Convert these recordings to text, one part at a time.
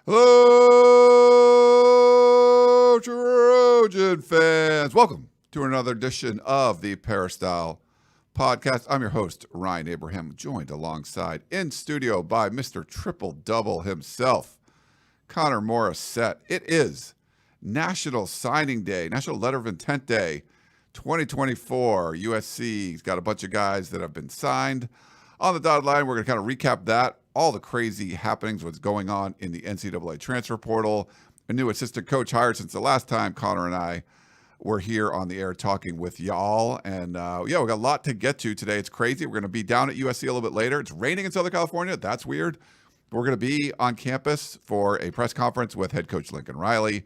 Hello, Trojan fans. Welcome to another edition of the Peristyle Podcast. I'm your host, Ryan Abraham, joined alongside in studio by Mr. Triple Double himself, Connor Morrissette. It is National Signing Day, National Letter of Intent Day 2024. USC's got a bunch of guys that have been signed on the dotted line. We're going to kind of recap that, all the crazy happenings, what's going on in the NCAA transfer portal, a new assistant coach hired since the last time Connor and I were here on the air talking with y'all. And we got a lot to get to today. It's crazy. We're going to be down at USC a little bit later. It's raining in Southern California. That's weird. But we're going to be on campus for a press conference with head coach Lincoln Riley,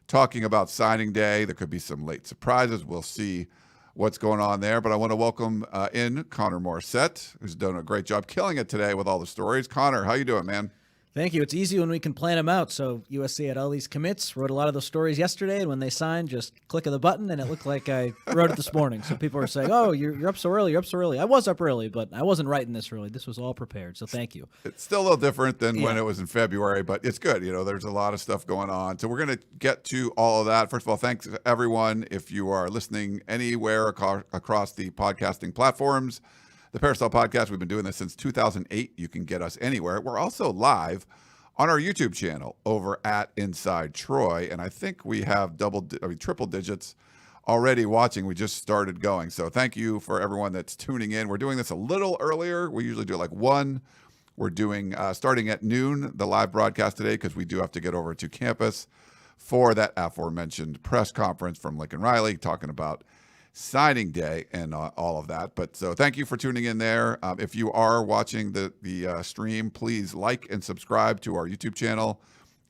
talking about signing day. There could be some late surprises. We'll see what's going on there. But I want to welcome in Connor Morrissette, who's done a great job killing it today with all the stories. Connor, how you doing, man? Thank you. It's easy when we can plan them out. So USC had all these commits, wrote a lot of those stories yesterday, and when they signed, just click of the button, and it looked like I wrote it this morning. So people were saying, oh, you're up so early, you're up so early. I was up early, but I wasn't writing this early. This was all prepared, so thank you. It's still a little different than when it was in February, but it's good. You know, there's a lot of stuff going on. So we're going to get to all of that. First of all, thanks everyone. If you are listening anywhere across the podcasting platforms, the Peristyle Podcast, we've been doing this since 2008. You can get us anywhere. We're also live on our YouTube channel over at Inside Troy, and I think we have triple digits already watching. We just started going, so thank you for everyone that's tuning in. We're doing this a little earlier. We usually do it like 1. We're doing starting at noon, the live broadcast today, because we do have to get over to campus for that aforementioned press conference from Lincoln Riley, talking about signing day and all of that. But so thank you for tuning in there. If you are watching the stream, please like and subscribe to our YouTube channel.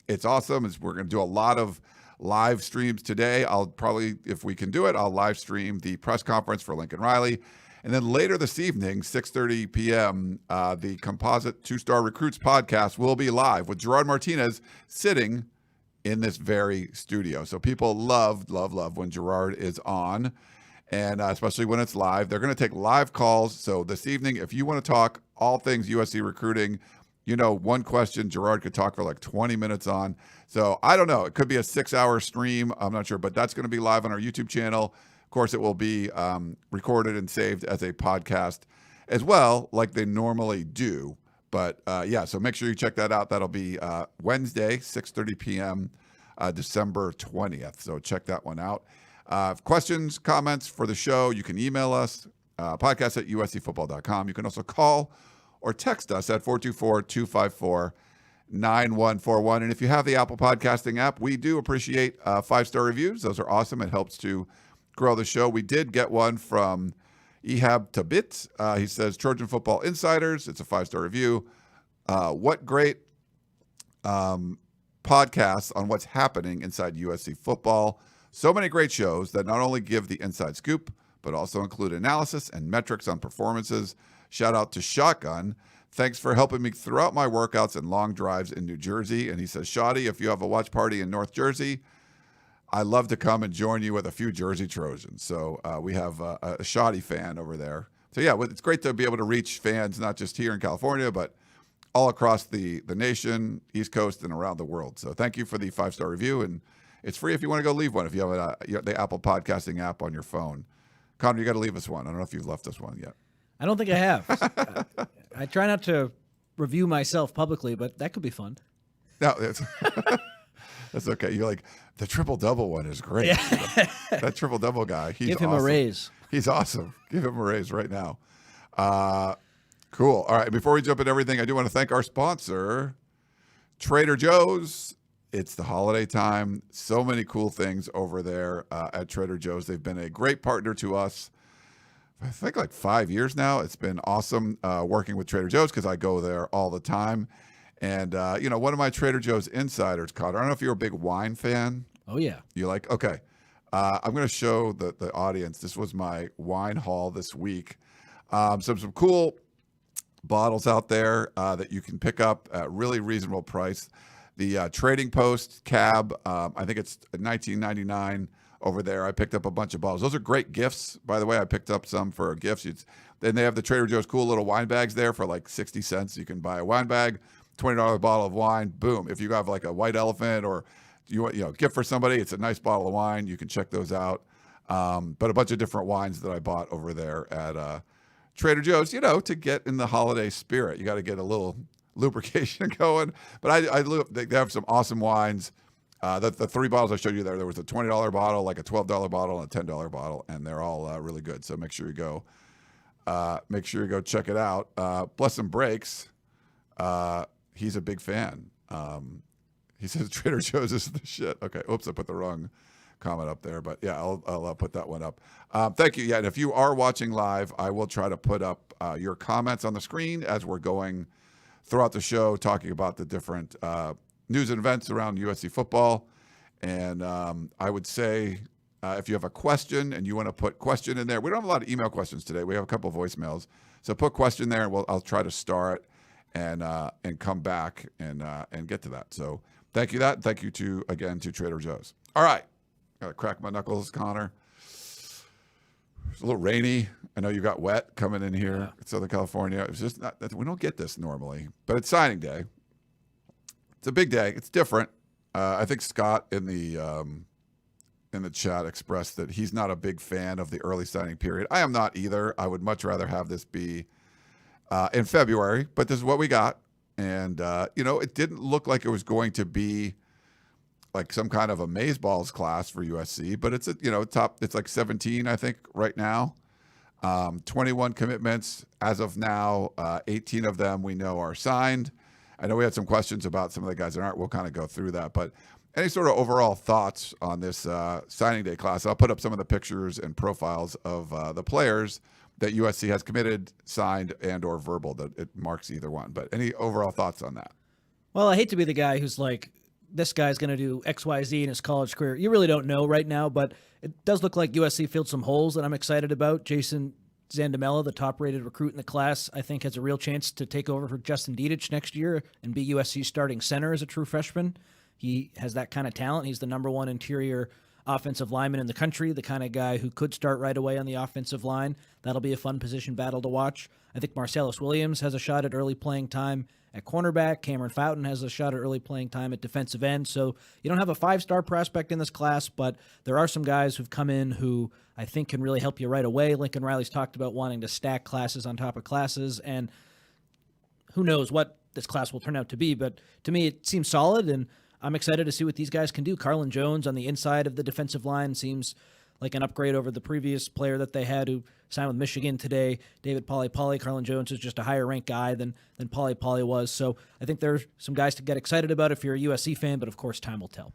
It's awesome. We're going to do a lot of live streams today. I'll probably, if we can do it, I'll live stream the press conference for Lincoln Riley. And then later this evening, 6:30 p.m., the Composite 2-Star Recruits podcast will be live with Gerard Martinez sitting in this very studio. So people love when Gerard is on. And especially when it's live. They're going to take live calls. So this evening, if you want to talk all things USC recruiting, one question Gerard could talk for like 20 minutes on. So I don't know. It could be a 6-hour stream. I'm not sure. But that's going to be live on our YouTube channel. Of course, it will be recorded and saved as a podcast as well, like they normally do. But so make sure you check that out. That'll be Wednesday, 6:30 p.m., December 20th. So check that one out. Questions, comments for the show, you can email us, podcast@uscfootball.com. You can also call or text us at 424-254-9141. And if you have the Apple Podcasting app, we do appreciate 5-star reviews. Those are awesome. It helps to grow the show. We did get one from Ehab Tabit. He says, Trojan Football Insiders. It's a 5-star review. What great podcasts on what's happening inside USC football. So many great shows that not only give the inside scoop, but also include analysis and metrics on performances. Shout out to Shotgun. Thanks for helping me throughout my workouts and long drives in New Jersey. And he says, Shoddy, if you have a watch party in North Jersey, I'd love to come and join you with a few Jersey Trojans. So we have a Shoddy fan over there. So yeah, it's great to be able to reach fans, not just here in California, but all across the nation, East Coast, and around the world. So thank you for the 5-star review. And it's free if you want to go leave one, if you have the Apple Podcasting app on your phone. Connor, you got to leave us one. I don't know if you've left us one yet. I don't think I have. I try not to review myself publicly, but that could be fun. No, that's okay. You're like, the triple-double one is great. Yeah. That triple-double guy, he's Give him awesome. A raise. He's awesome. Give him a raise right now. Cool. All right, before we jump into everything, I do want to thank our sponsor, Trader Joe's. It's the holiday time. So many cool things over there at Trader Joe's. They've been a great partner to us. I think like 5 years now. It's been awesome working with Trader Joe's because I go there all the time. And, one of my Trader Joe's insiders, Connor, I don't know if you're a big wine fan. Oh, yeah. You like? Okay. I'm going to show the audience. This was my wine haul this week. Some cool bottles out there that you can pick up at really reasonable price. The Trading Post Cab, I think it's $19.99 over there. I picked up a bunch of bottles. Those are great gifts, by the way. I picked up some for gifts. Then they have the Trader Joe's cool little wine bags there for like 60 cents. You can buy a wine bag. $20 bottle of wine. Boom. If you have like a white elephant or you want, gift for somebody, it's a nice bottle of wine. You can check those out. But a bunch of different wines that I bought over there at Trader Joe's, to get in the holiday spirit. You got to get a little lubrication going. But they have some awesome wines. The 3 bottles I showed you there was a $20 bottle, like a $12 bottle, and a $10 bottle, and they're all really good. So make sure you go check it out. Bless and Breaks. He's a big fan. He says Trader Joe's is the shit. Okay. Oops, I put the wrong comment up there, but yeah, I'll put that one up. Thank you. Yeah, and if you are watching live, I will try to put up your comments on the screen as we're going throughout the show, talking about the different news and events around USC football. And I would say if you have a question and you want to put question in there, we don't have a lot of email questions today. We have a couple of voicemails, so put question there, and I'll try to star it and come back and get to that. So thank you thank you again to Trader Joe's. All right. Gotta crack my knuckles, Connor. It's a little rainy. I know you got wet coming in here in Southern California. It's just we don't get this normally, but it's signing day. It's a big day. It's different. I think Scott in the chat expressed that he's not a big fan of the early signing period. I am not either. I would much rather have this be in February, but this is what we got. And, it didn't look like it was going to be like some kind of amazeballs class for USC, but it's it's like 17, I think, right now. 21 commitments as of now. 18 of them we know are signed. I know we had some questions about some of the guys that aren't. We'll kind of go through that, but any sort of overall thoughts on this signing day class? I'll put up some of the pictures and profiles of the players that USC has committed, signed, and or verbal. That it marks either one. But any overall thoughts on that? Well, I hate to be the guy who's like, this guy's going to do X, Y, Z in his college career. You really don't know right now, but it does look like USC filled some holes that I'm excited about. Jason Zandamela, the top-rated recruit in the class, I think has a real chance to take over for Justin Dedich next year and be USC's starting center as a true freshman. He has that kind of talent. He's the number one interior offensive lineman in the country, the kind of guy who could start right away on the offensive line. That'll be a fun position battle to watch. I think Marcellus Williams has a shot at early playing time at cornerback. Cameron Fountain has a shot at early playing time at defensive end. So you don't have a 5-star prospect in this class, but there are some guys who've come in who I think can really help you right away. Lincoln Riley's talked about wanting to stack classes on top of classes, and who knows what this class will turn out to be. But to me, it seems solid, and I'm excited to see what these guys can do. Carlin Jones on the inside of the defensive line seems like an upgrade over the previous player that they had who signed with Michigan today, David Polley. Carlin Jones is just a higher-ranked guy than Polley was. So I think there's some guys to get excited about if you're a USC fan, but of course time will tell.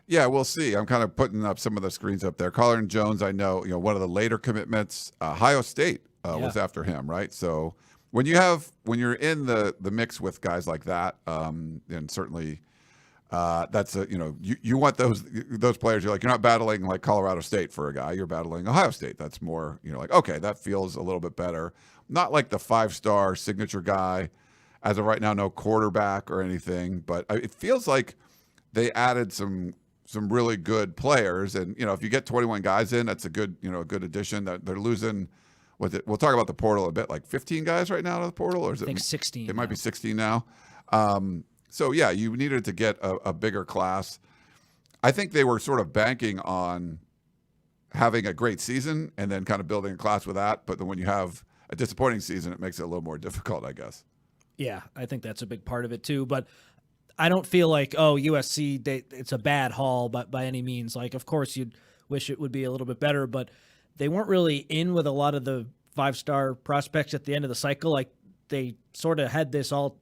Yeah, we'll see. I'm kind of putting up some of the screens up there. Carlin Jones, I know, one of the later commitments, Ohio State was after him, right? So when you're in the mix with guys like that, and certainly that's you want those players. You're not battling like Colorado State for a guy. You're battling Ohio State. That's more, like, okay, that feels a little bit better. Not like the 5-star signature guy as of right now, no quarterback or anything, but it feels like they added some really good players. And, if you get 21 guys in, that's a good addition. That they're losing. We'll talk about the portal a bit, like 15 guys right now to the portal, or is it? I think 16. It might be 16 now. So, yeah, you needed to get a bigger class. I think they were sort of banking on having a great season and then kind of building a class with that. But then when you have a disappointing season, it makes it a little more difficult, I guess. Yeah, I think that's a big part of it, too. But I don't feel like, USC, it's a bad haul by any means. Like, of course, you'd wish it would be a little bit better, but they weren't really in with a lot of the 5-star prospects at the end of the cycle. Like, they sort of had this all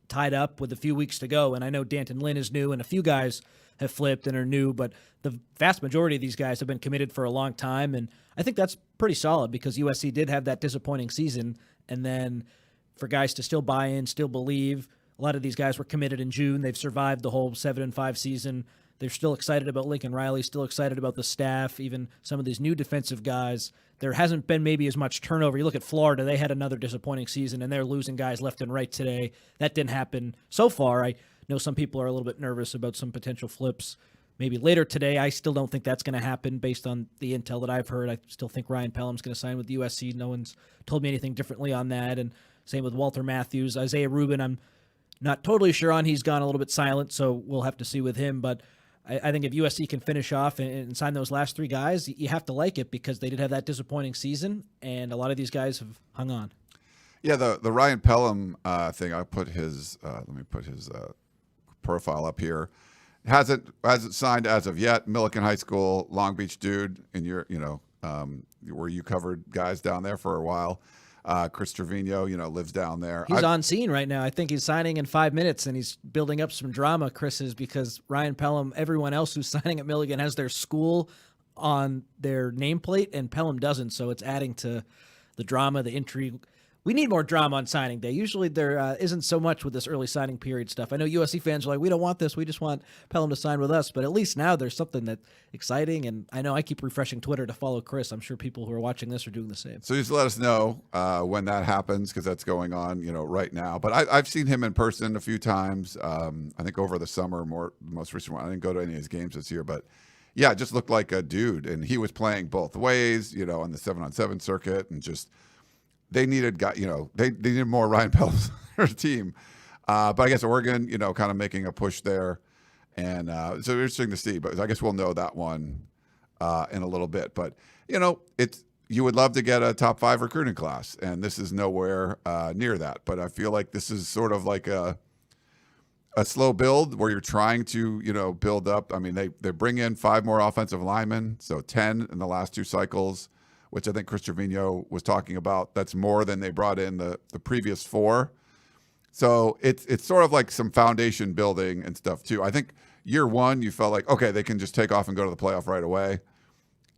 tied up with a few weeks to go. And I know Danton Lynn is new and a few guys have flipped and are new, but the vast majority of these guys have been committed for a long time. And I think that's pretty solid because USC did have that disappointing season. And then for guys to still buy in, still believe, a lot of these guys were committed in June. They've survived the whole 7-5 season. They're still excited about Lincoln Riley, still excited about the staff, even some of these new defensive guys. There hasn't been maybe as much turnover. You look at Florida, they had another disappointing season, and they're losing guys left and right today. That didn't happen so far. I know some people are a little bit nervous about some potential flips maybe later today. I still don't think that's going to happen based on the intel that I've heard. I still think Ryan Pelham's going to sign with USC. No one's told me anything differently on that. And same with Walter Matthews. Isaiah Rubin, I'm not totally sure on. He's gone a little bit silent, so we'll have to see with him. But I think if USC can finish off and sign those last 3 guys, you have to like it because they did have that disappointing season, and a lot of these guys have hung on. Yeah, the Ryan Pelham thing. I put his. Let me put his profile up here. Hasn't signed as of yet. Millikan High School, Long Beach dude, in your where you covered guys down there for a while. Chris Trevino, lives down there. He's on scene right now. I think he's signing in 5 minutes, and he's building up some drama, Chris is, because Ryan Pelham, everyone else who's signing at Millikan has their school on their nameplate, and Pelham doesn't, so it's adding to the drama, the intrigue. We need more drama on signing day. Usually there isn't so much with this early signing period stuff. I know USC fans are like, we don't want this. We just want Pelham to sign with us. But at least now there's something that's exciting. And I know I keep refreshing Twitter to follow Chris. I'm sure people who are watching this are doing the same. So just let us know when that happens, because that's going on, right now. But I've seen him in person a few times. I think over the summer, most recent one. I didn't go to any of his games this year, but yeah, it just looked like a dude. And he was playing both ways, on the 7-on-7 circuit, and just. They needed they needed more Ryan Pelhams on their team, but I guess Oregon, kind of making a push there, and so interesting to see. But I guess we'll know that one in a little bit. But you would love to get a top 5 recruiting class, and this is nowhere near that. But I feel like this is sort of like a slow build where you're trying to build up. I mean, they bring in 5 more offensive linemen, so 10 in the last 2 cycles, which I think Chris Trevino was talking about. That's more than they brought in the previous 4. So it's sort of like some foundation building and stuff too. I think year 1, you felt like, okay, they can just take off and go to the playoff right away.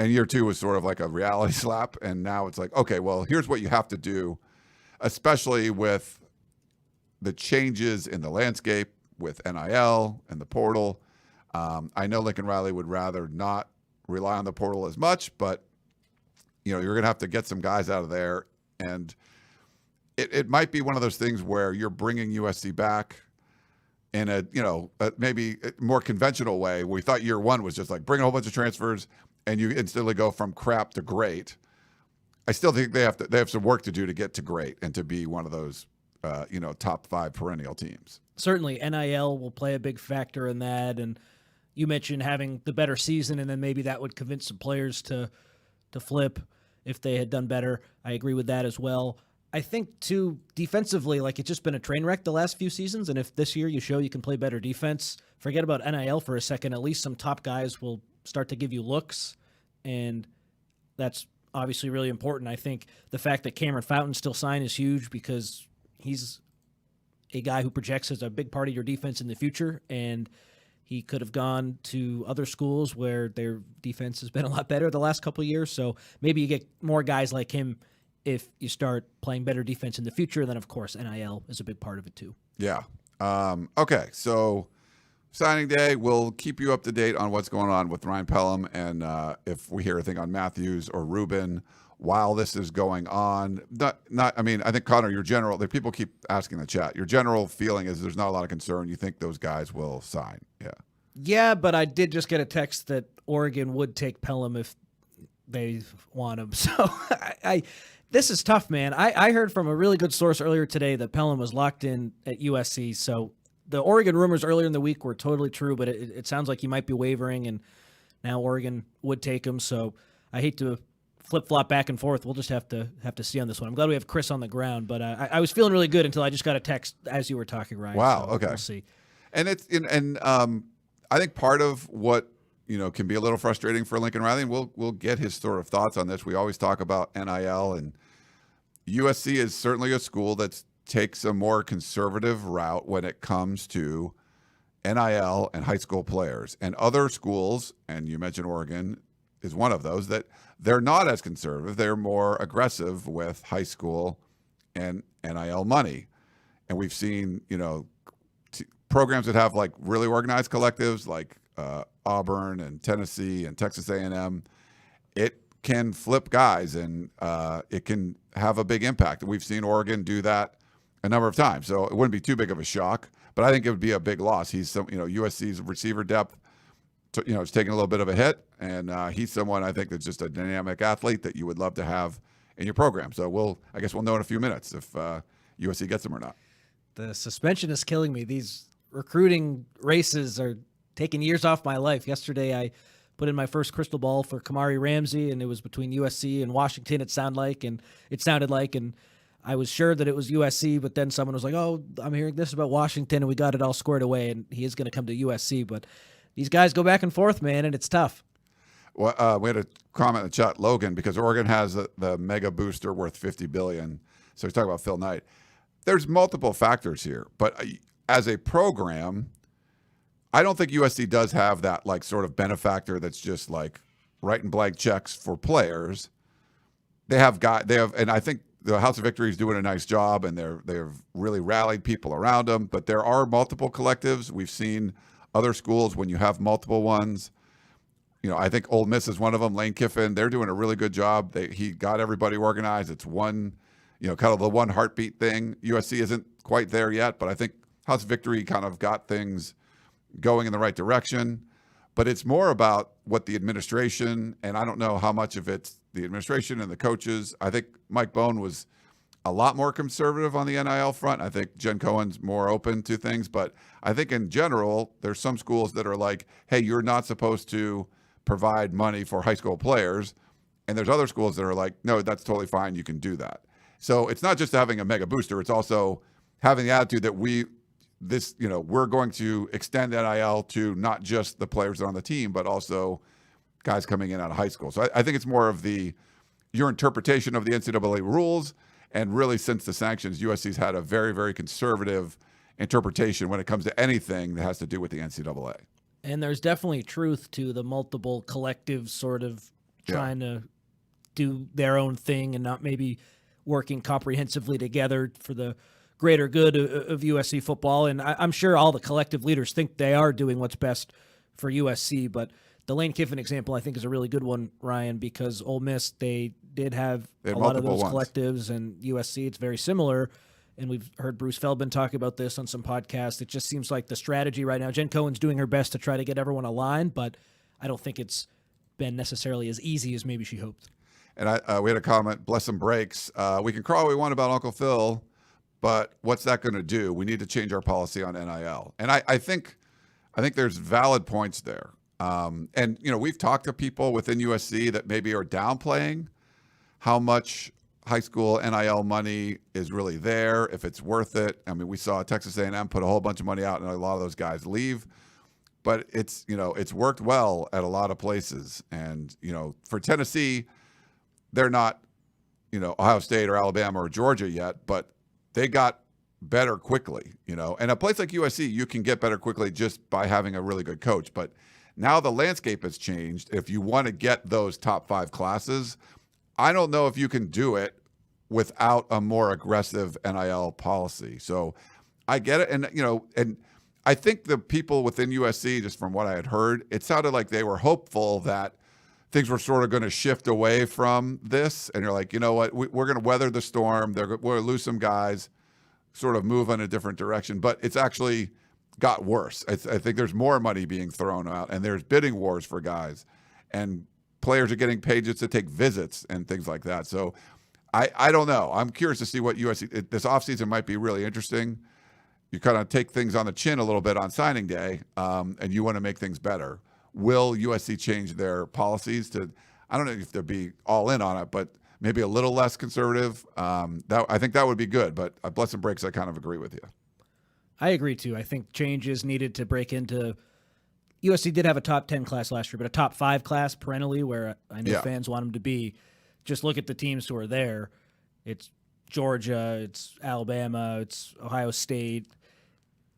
And year 2 was sort of like a reality slap. And now it's like, okay, well, here's what you have to do, especially with the changes in the landscape with NIL and the portal. I know Lincoln Riley would rather not rely on the portal as much, but you're going to have to get some guys out of there. And it might be one of those things where you're bringing USC back in a maybe more conventional way. We thought year 1 was just like bring a whole bunch of transfers and you instantly go from crap to great. I still think they have some work to do to get to great and to be one of those, top 5 perennial teams. Certainly NIL will play a big factor in that. And you mentioned having the better season, and then maybe that would convince some players to flip if they had done better. I agree with that as well. I think, too, defensively, it's just been a train wreck the last few seasons, and if this year you show you can play better defense, forget about NIL for a second. At least some top guys will start to give you looks, and that's obviously really important. I think the fact that Cameron Fountain still signed is huge because he's a guy who projects as a big part of your defense in the future, and he could have gone to other schools where their defense has been a lot better the last couple of years. So maybe you get more guys like him if you start playing better defense in the future. And then, of course, NIL is a big part of it too. Yeah. Okay. So signing day, we'll keep you up to date on what's going on with Ryan Pelham. And if we hear anything on Matthews or Rubin while this is going on, I think, Connor, people keep asking in the chat, your general feeling is there's not a lot of concern. You think those guys will sign. Yeah. Yeah, but I did just get a text that Oregon would take Pelham if they want him. So this is tough, man. I heard from a really good source earlier today that Pelham was locked in at USC. So the Oregon rumors earlier in the week were totally true, but it sounds like he might be wavering, and now Oregon would take him. So I hate to flip-flop back and forth. We'll just have to see on this one. I'm glad we have Chris on the ground, but I was feeling really good until I just got a text as you were talking, Ryan. Wow, so okay. We'll see. And I think part of what can be a little frustrating for Lincoln Riley, and we'll get his sort of thoughts on this. We always talk about NIL, and USC is certainly a school that takes a more conservative route when it comes to NIL and high school players. And other schools, and you mentioned Oregon is one of those, that they're not as conservative. They're more aggressive with high school and NIL money. And we've seen, programs that have really organized collectives like Auburn and Tennessee and Texas A&M. It can flip guys, and it can have a big impact. And we've seen Oregon do that a number of times. So it wouldn't be too big of a shock, but I think it would be a big loss. He's USC's receiver depth, is taking a little bit of a hit, and he's someone I think that's just a dynamic athlete that you would love to have in your program. So I guess we'll know in a few minutes if USC gets him or not. The suspension is killing me. These recruiting races are taking years off my life. Yesterday, I put in my first crystal ball for Kamari Ramsey, and it was between USC and Washington. It sounded like, and I was sure that it was USC, but then someone was like, "Oh, I'm hearing this about Washington," and we got it all squared away, and he is going to come to USC. But these guys go back and forth, man, and it's tough. Well, we had a comment in the chat, Logan, because Oregon has the mega booster worth $50 billion. So he's talking about Phil Knight. There's multiple factors here, but as a program, I don't think USC does have that like sort of benefactor that's just like writing blank checks for players. They have, and I think the House of Victory is doing a nice job, and they've really rallied people around them. But there are multiple collectives. We've seen other schools when you have multiple ones. You know, I think Ole Miss is one of them. Lane Kiffin, they're doing a really good job. He got everybody organized. It's one, you know, kind of the one heartbeat thing. USC isn't quite there yet, but I think House of Victory kind of got things going in the right direction. But it's more about what the administration, and I don't know how much of it's the administration and the coaches. I think Mike Bone was a lot more conservative on the NIL front. I think Jen Cohen's more open to things. But I think in general, there's some schools that are like, hey, you're not supposed to provide money for high school players. And there's other schools that are like, no, that's totally fine. You can do that. So it's not just having a mega booster. It's also having the attitude that we're going to extend NIL to not just the players that are on the team, but also guys coming in out of high school. So I think it's more of your interpretation of the NCAA rules. And really, since the sanctions, USC's had a very, very conservative interpretation when it comes to anything that has to do with the NCAA. And there's definitely truth to the multiple collectives sort of trying to do their own thing and not maybe working comprehensively together for the greater good of USC football. And I'm sure all the collective leaders think they are doing what's best for USC. But the Lane Kiffin example, I think, is a really good one, Ryan, because Ole Miss, they did have a lot of those collectives, and USC, it's very similar. And we've heard Bruce Feldman talk about this on some podcasts. It just seems like the strategy right now, Jen Cohen's doing her best to try to get everyone aligned, but I don't think it's been necessarily as easy as maybe she hoped. And we had a comment, bless some breaks. We can crawl all we want about Uncle Phil, but what's that going to do? We need to change our policy on NIL. And I think there's valid points there. And, you know, we've talked to people within USC that maybe are downplaying how much high school NIL money is really there, if it's worth it. I mean, we saw Texas A&M put a whole bunch of money out and a lot of those guys leave. But it's worked well at a lot of places. And, you know, for Tennessee, they're not, you know, Ohio State or Alabama or Georgia yet, but they got better quickly, you know. And a place like USC, you can get better quickly just by having a really good coach. But now the landscape has changed. If you want to get those top 5 classes, I don't know if you can do it without a more aggressive NIL policy. So I get it. And, you know, and I think the people within USC, just from what I had heard, it sounded like they were hopeful that things were sort of going to shift away from this. And you're like, you know what, we're going to weather the storm. We're going to lose some guys, sort of move in a different direction. But it's actually got worse. I think there's more money being thrown out, and there's bidding wars for guys. And players are getting paid just to take visits and things like that. So I don't know. I'm curious to see what USC, this offseason might be really interesting. You kind of take things on the chin a little bit on signing day, and you want to make things better. Will USC change their policies to, I don't know if they'll be all in on it, but maybe a little less conservative? I think that would be good, but bless and breaks, I kind of agree with you. I agree, too. I think changes needed to break into – USC did have a top 10 class last year, but a top 5 class perennially where I know fans want them to be. Just look at the teams who are there. It's Georgia, it's Alabama, it's Ohio State.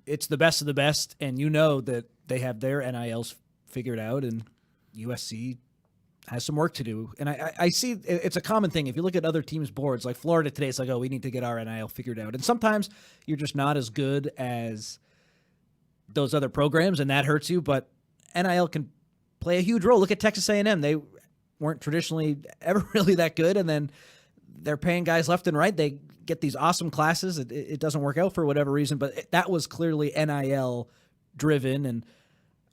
It's the best of the best, and you know that they have their NILs figured out, and USC has some work to do. And I see it's a common thing. If you look at other teams' boards, like Florida today, it's like, oh, we need to get our NIL figured out. And sometimes you're just not as good as those other programs, and that hurts you. But NIL can play a huge role. Look at Texas A&M. They weren't traditionally ever really that good, and then they're paying guys left and right. They get these awesome classes. It doesn't work out for whatever reason, but that was clearly NIL driven, and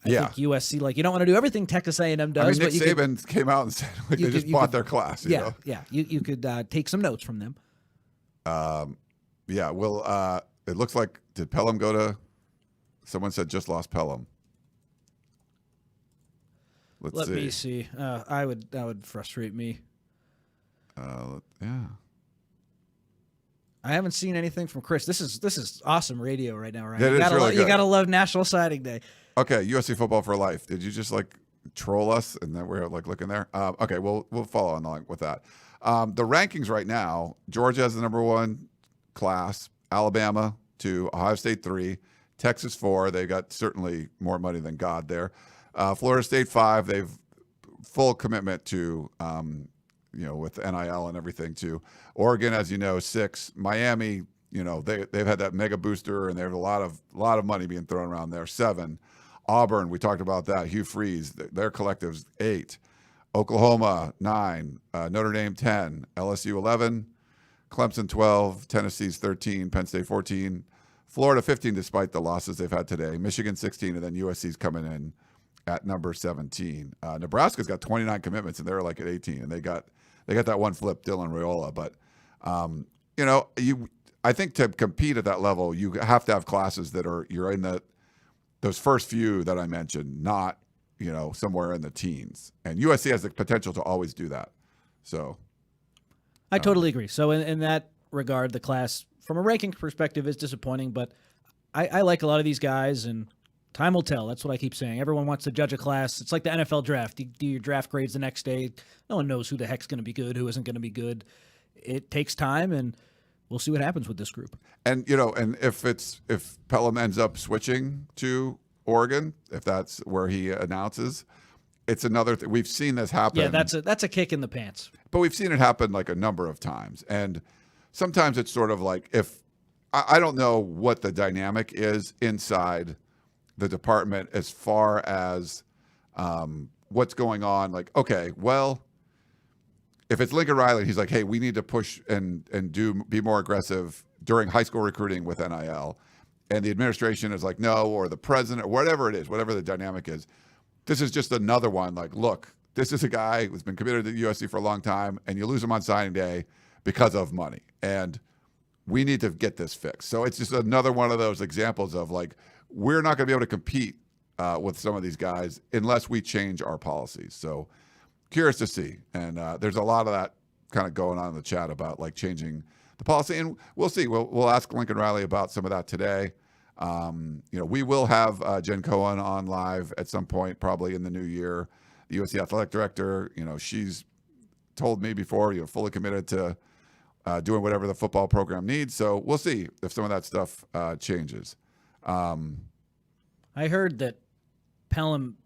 I think USC, like, you don't want to do everything Texas A&M does. I mean, Nick Saban came out and said they just bought their class. You know? You could take some notes from them. We'll it looks like, did Pelham go to, someone said just lost Pelham. Let me see. That would frustrate me. Yeah. I haven't seen anything from Chris. This is awesome radio right now, right? It is really good. You gotta love National Signing Day. Okay, USC football for life. Did you just like troll us and then we're like looking there? Okay, we'll follow along with that. The rankings right now: Georgia has the number 1 class, Alabama 2, Ohio State 3, Texas 4. They got certainly more money than God there. Florida State 5. They've full commitment to with NIL and everything too. Oregon, as you know, 6. Miami, they've had that mega booster and there's a lot of money being thrown around there. 7. Auburn, we talked about that. Hugh Freeze, their collective's 8. Oklahoma 9. Notre Dame 10. LSU 11. Clemson 12. Tennessee's 13. Penn State 14. Florida 15, despite the losses they've had today. Michigan 16, and then USC's coming in at number 17. Nebraska's got 29 commitments, and they're like at 18, and they got that one flip, Dylan Raiola. But I think to compete at that level, you have to have classes that you're in those first few that I mentioned, not somewhere in the teens. And USC has the potential to always do that. So I totally agree. So in that regard, the class from a ranking perspective is disappointing, but I like a lot of these guys, and time will tell. That's what I keep saying. Everyone wants to judge a class. It's like the NFL draft. You do your draft grades the next day. No one knows who the heck's going to be good, who isn't going to be good. It takes time, and we'll see what happens with this group. And and if Pelham ends up switching to Oregon, if that's where he announces, it's another thing. We've seen this happen. Yeah, that's a kick in the pants. But we've seen it happen like a number of times, and sometimes it's sort of like I don't know what the dynamic is inside the department as far as what's going on. Like, okay, well, if it's Lincoln Riley, he's like, hey, we need to push and be more aggressive during high school recruiting with NIL. And the administration is like, no, or the president, or whatever it is, whatever the dynamic is. This is just another one. Like, look, this is a guy who's been committed to USC for a long time, and you lose him on signing day because of money. And we need to get this fixed. So it's just another one of those examples of like, we're not going to be able to compete with some of these guys unless we change our policies. So curious to see. And there's a lot of that kind of going on in the chat about like changing the policy. And we'll see. We'll ask Lincoln Riley about some of that today. We will have Jen Cohen on live at some point, probably in the new year. The USC athletic director, she's told me before, fully committed to doing whatever the football program needs. So we'll see if some of that stuff changes. I heard that Pelham,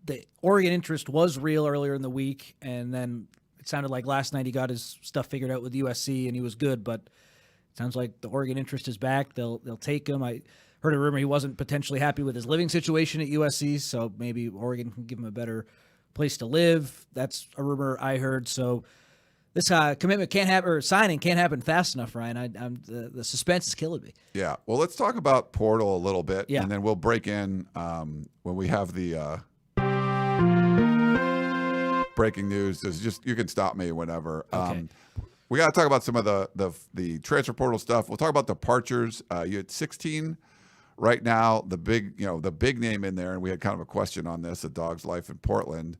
the Oregon interest was real earlier in the week, and then it sounded like last night he got his stuff figured out with USC and he was good, but it sounds like the Oregon interest is back. They'll take him. I heard a rumor he wasn't potentially happy with his living situation at USC, so maybe Oregon can give him a better place to live. That's a rumor I heard. So this commitment can't happen, or signing can't happen fast enough, Ryan. The suspense is killing me. Yeah. Well, let's talk about portal a little bit, yeah, and then we'll break in when we have the breaking news. You can stop me whenever. Okay. We got to talk about some of the transfer portal stuff. We'll talk about departures. You had 16 right now. The big name in there, and we had kind of a question on this: A Dog's Life in Portland.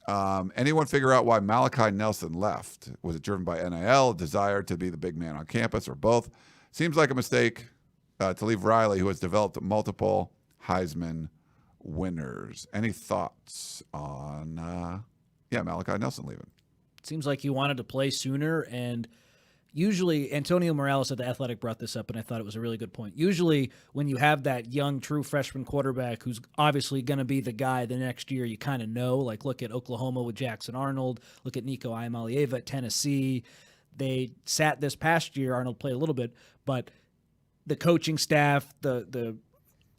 Anyone figure out why Malachi Nelson left? Was it driven by NIL, desire to be the big man on campus, or both? Seems like a mistake to leave Riley, who has developed multiple Heisman winners. Any thoughts on Malachi Nelson leaving? It seems like he wanted to play sooner, and usually Antonio Morales at The Athletic brought this up, and I thought it was a really good point. Usually when you have that young, true freshman quarterback who's obviously going to be the guy the next year, you kind of know. Like, look at Oklahoma with Jackson Arnold. Look at Nico Iamaleava at Tennessee. They sat this past year. Arnold played a little bit, but the coaching staff, the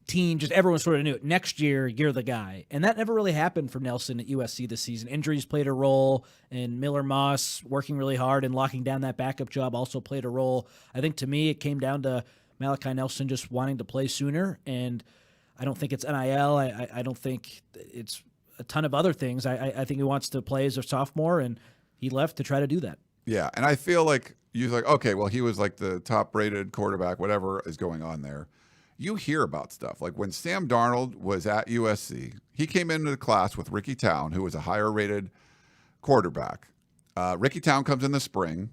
team, just everyone sort of knew it. Next year, you're the guy. And that never really happened for Nelson at USC this season. Injuries played a role, and Miller Moss working really hard and locking down that backup job also played a role. I think to me, it came down to Malachi Nelson just wanting to play sooner, and I don't think it's NIL. I don't think it's a ton of other things. I think he wants to play as a sophomore, and he left to try to do that. Yeah, and I feel like you're like, okay, well, he was like the top-rated quarterback, whatever is going on there. You hear about stuff. Like when Sam Darnold was at USC, he came into the class with Ricky Town, who was a higher-rated quarterback. Ricky Town comes in the spring.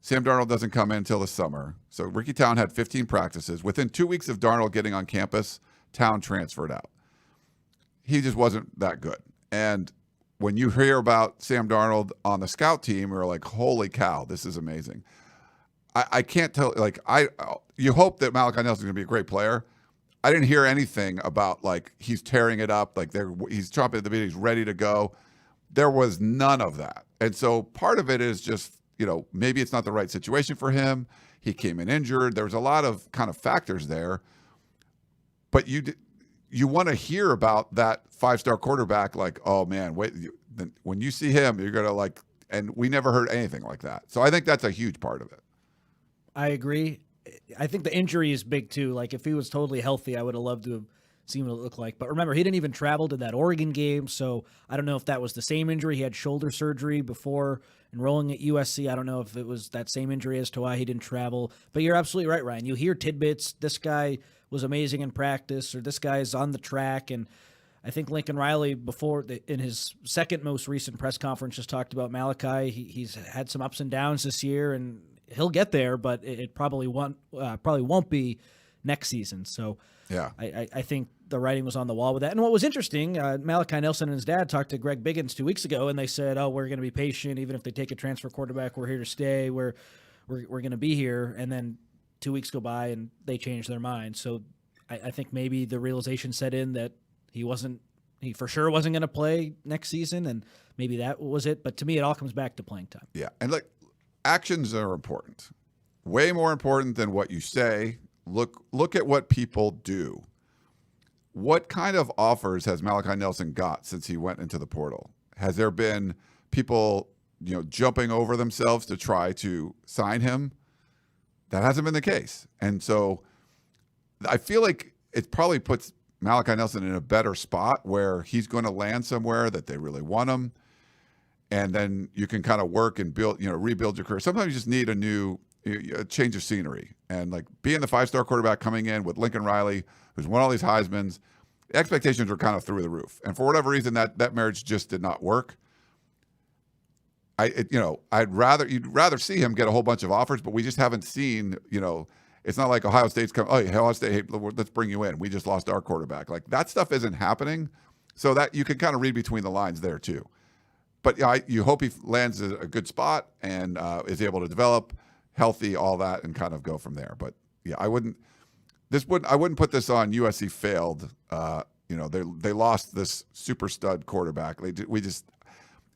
Sam Darnold doesn't come in until the summer. So Ricky Town had 15 practices. Within 2 weeks of Darnold getting on campus, Town transferred out. He just wasn't that good. And when you hear about Sam Darnold on the scout team, you're like, holy cow, this is amazing. I can't tell, like, you hope that Malachi Nelson's going to be a great player. I didn't hear anything about, like, he's tearing it up, like he's chomping at the bit, he's ready to go. There was none of that. And so part of it is just, maybe it's not the right situation for him. He came in injured. There was a lot of kind of factors there. But you want to hear about that five-star quarterback, like, oh, man, wait, when you see him, you're going to like, and we never heard anything like that. So I think that's a huge part of it. I agree. I think the injury is big too. Like if he was totally healthy, I would have loved to have seen what it looked like. But remember, he didn't even travel to that Oregon game. So I don't know if that was the same injury. He had shoulder surgery before enrolling at USC. I don't know if it was that same injury as to why he didn't travel. But you're absolutely right, Ryan. You hear tidbits. This guy was amazing in practice, or this guy is on the track. And I think Lincoln Riley, in his second most recent press conference, just talked about Malachi. He's had some ups and downs this year, and he'll get there, but it probably won't be next season. So yeah, I think the writing was on the wall with that. And what was interesting, Malachi Nelson and his dad talked to Greg Biggins 2 weeks ago, and they said, "Oh, we're going to be patient. Even if they take a transfer quarterback, we're here to stay. We're going to be here." And then 2 weeks go by, and they changed their mind. So I think maybe the realization set in that he for sure wasn't going to play next season, and maybe that was it. But to me, it all comes back to playing time. Yeah, and like actions are important, way more important than what you say. Look at what people do. What kind of offers has Malachi Nelson got since he went into the portal? Has there been people, jumping over themselves to try to sign him? That hasn't been the case. And so I feel like it probably puts Malachi Nelson in a better spot where he's going to land somewhere that they really want him. And then you can kind of work and rebuild your career. Sometimes you just need a change of scenery. And like being the five-star quarterback coming in with Lincoln Riley, who's won all these Heismans, the expectations were kind of through the roof. And for whatever reason, that marriage just did not work. You'd rather see him get a whole bunch of offers, but we just haven't seen, it's not like Ohio State's come, Ohio State, hey, let's bring you in. We just lost our quarterback. Like that stuff isn't happening. So that you can kind of read between the lines there too. But you hope he lands a good spot and is able to develop, healthy, all that, and kind of go from there. But yeah, I wouldn't put this on USC failed. They lost this super stud quarterback.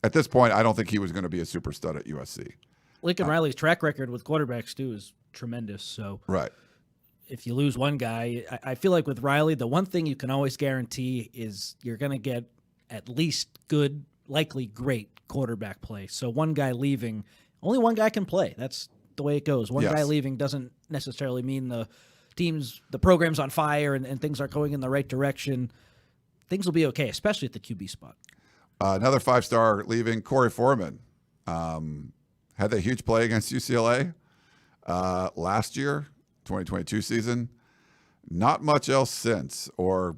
At this point, I don't think he was going to be a super stud at USC. Lincoln Riley's track record with quarterbacks too is tremendous. So right. If you lose one guy, I feel like with Riley, the one thing you can always guarantee is you're going to get at least good, likely great quarterback play. So one guy leaving, only one guy can play. That's the way it goes. One guy leaving doesn't necessarily mean the program's on fire and things are going in the right direction. Things will be okay, especially at the QB spot. Another five-star leaving, Corey Foreman. Had that huge play against UCLA last year, 2022 season. Not much else since or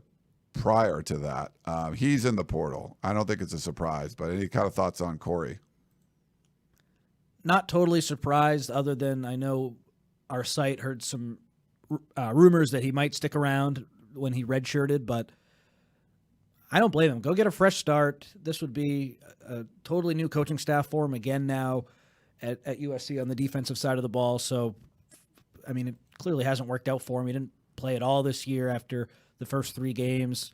prior to that. He's in the portal. I don't think it's a surprise, but any kind of thoughts on Corey? Not totally surprised, other than I know our site heard some rumors that he might stick around when he redshirted, but I don't blame him. Go get a fresh start. This would be a totally new coaching staff for him again now at USC on the defensive side of the ball. So, I mean, it clearly hasn't worked out for him. He didn't play at all this year after the first 3 games.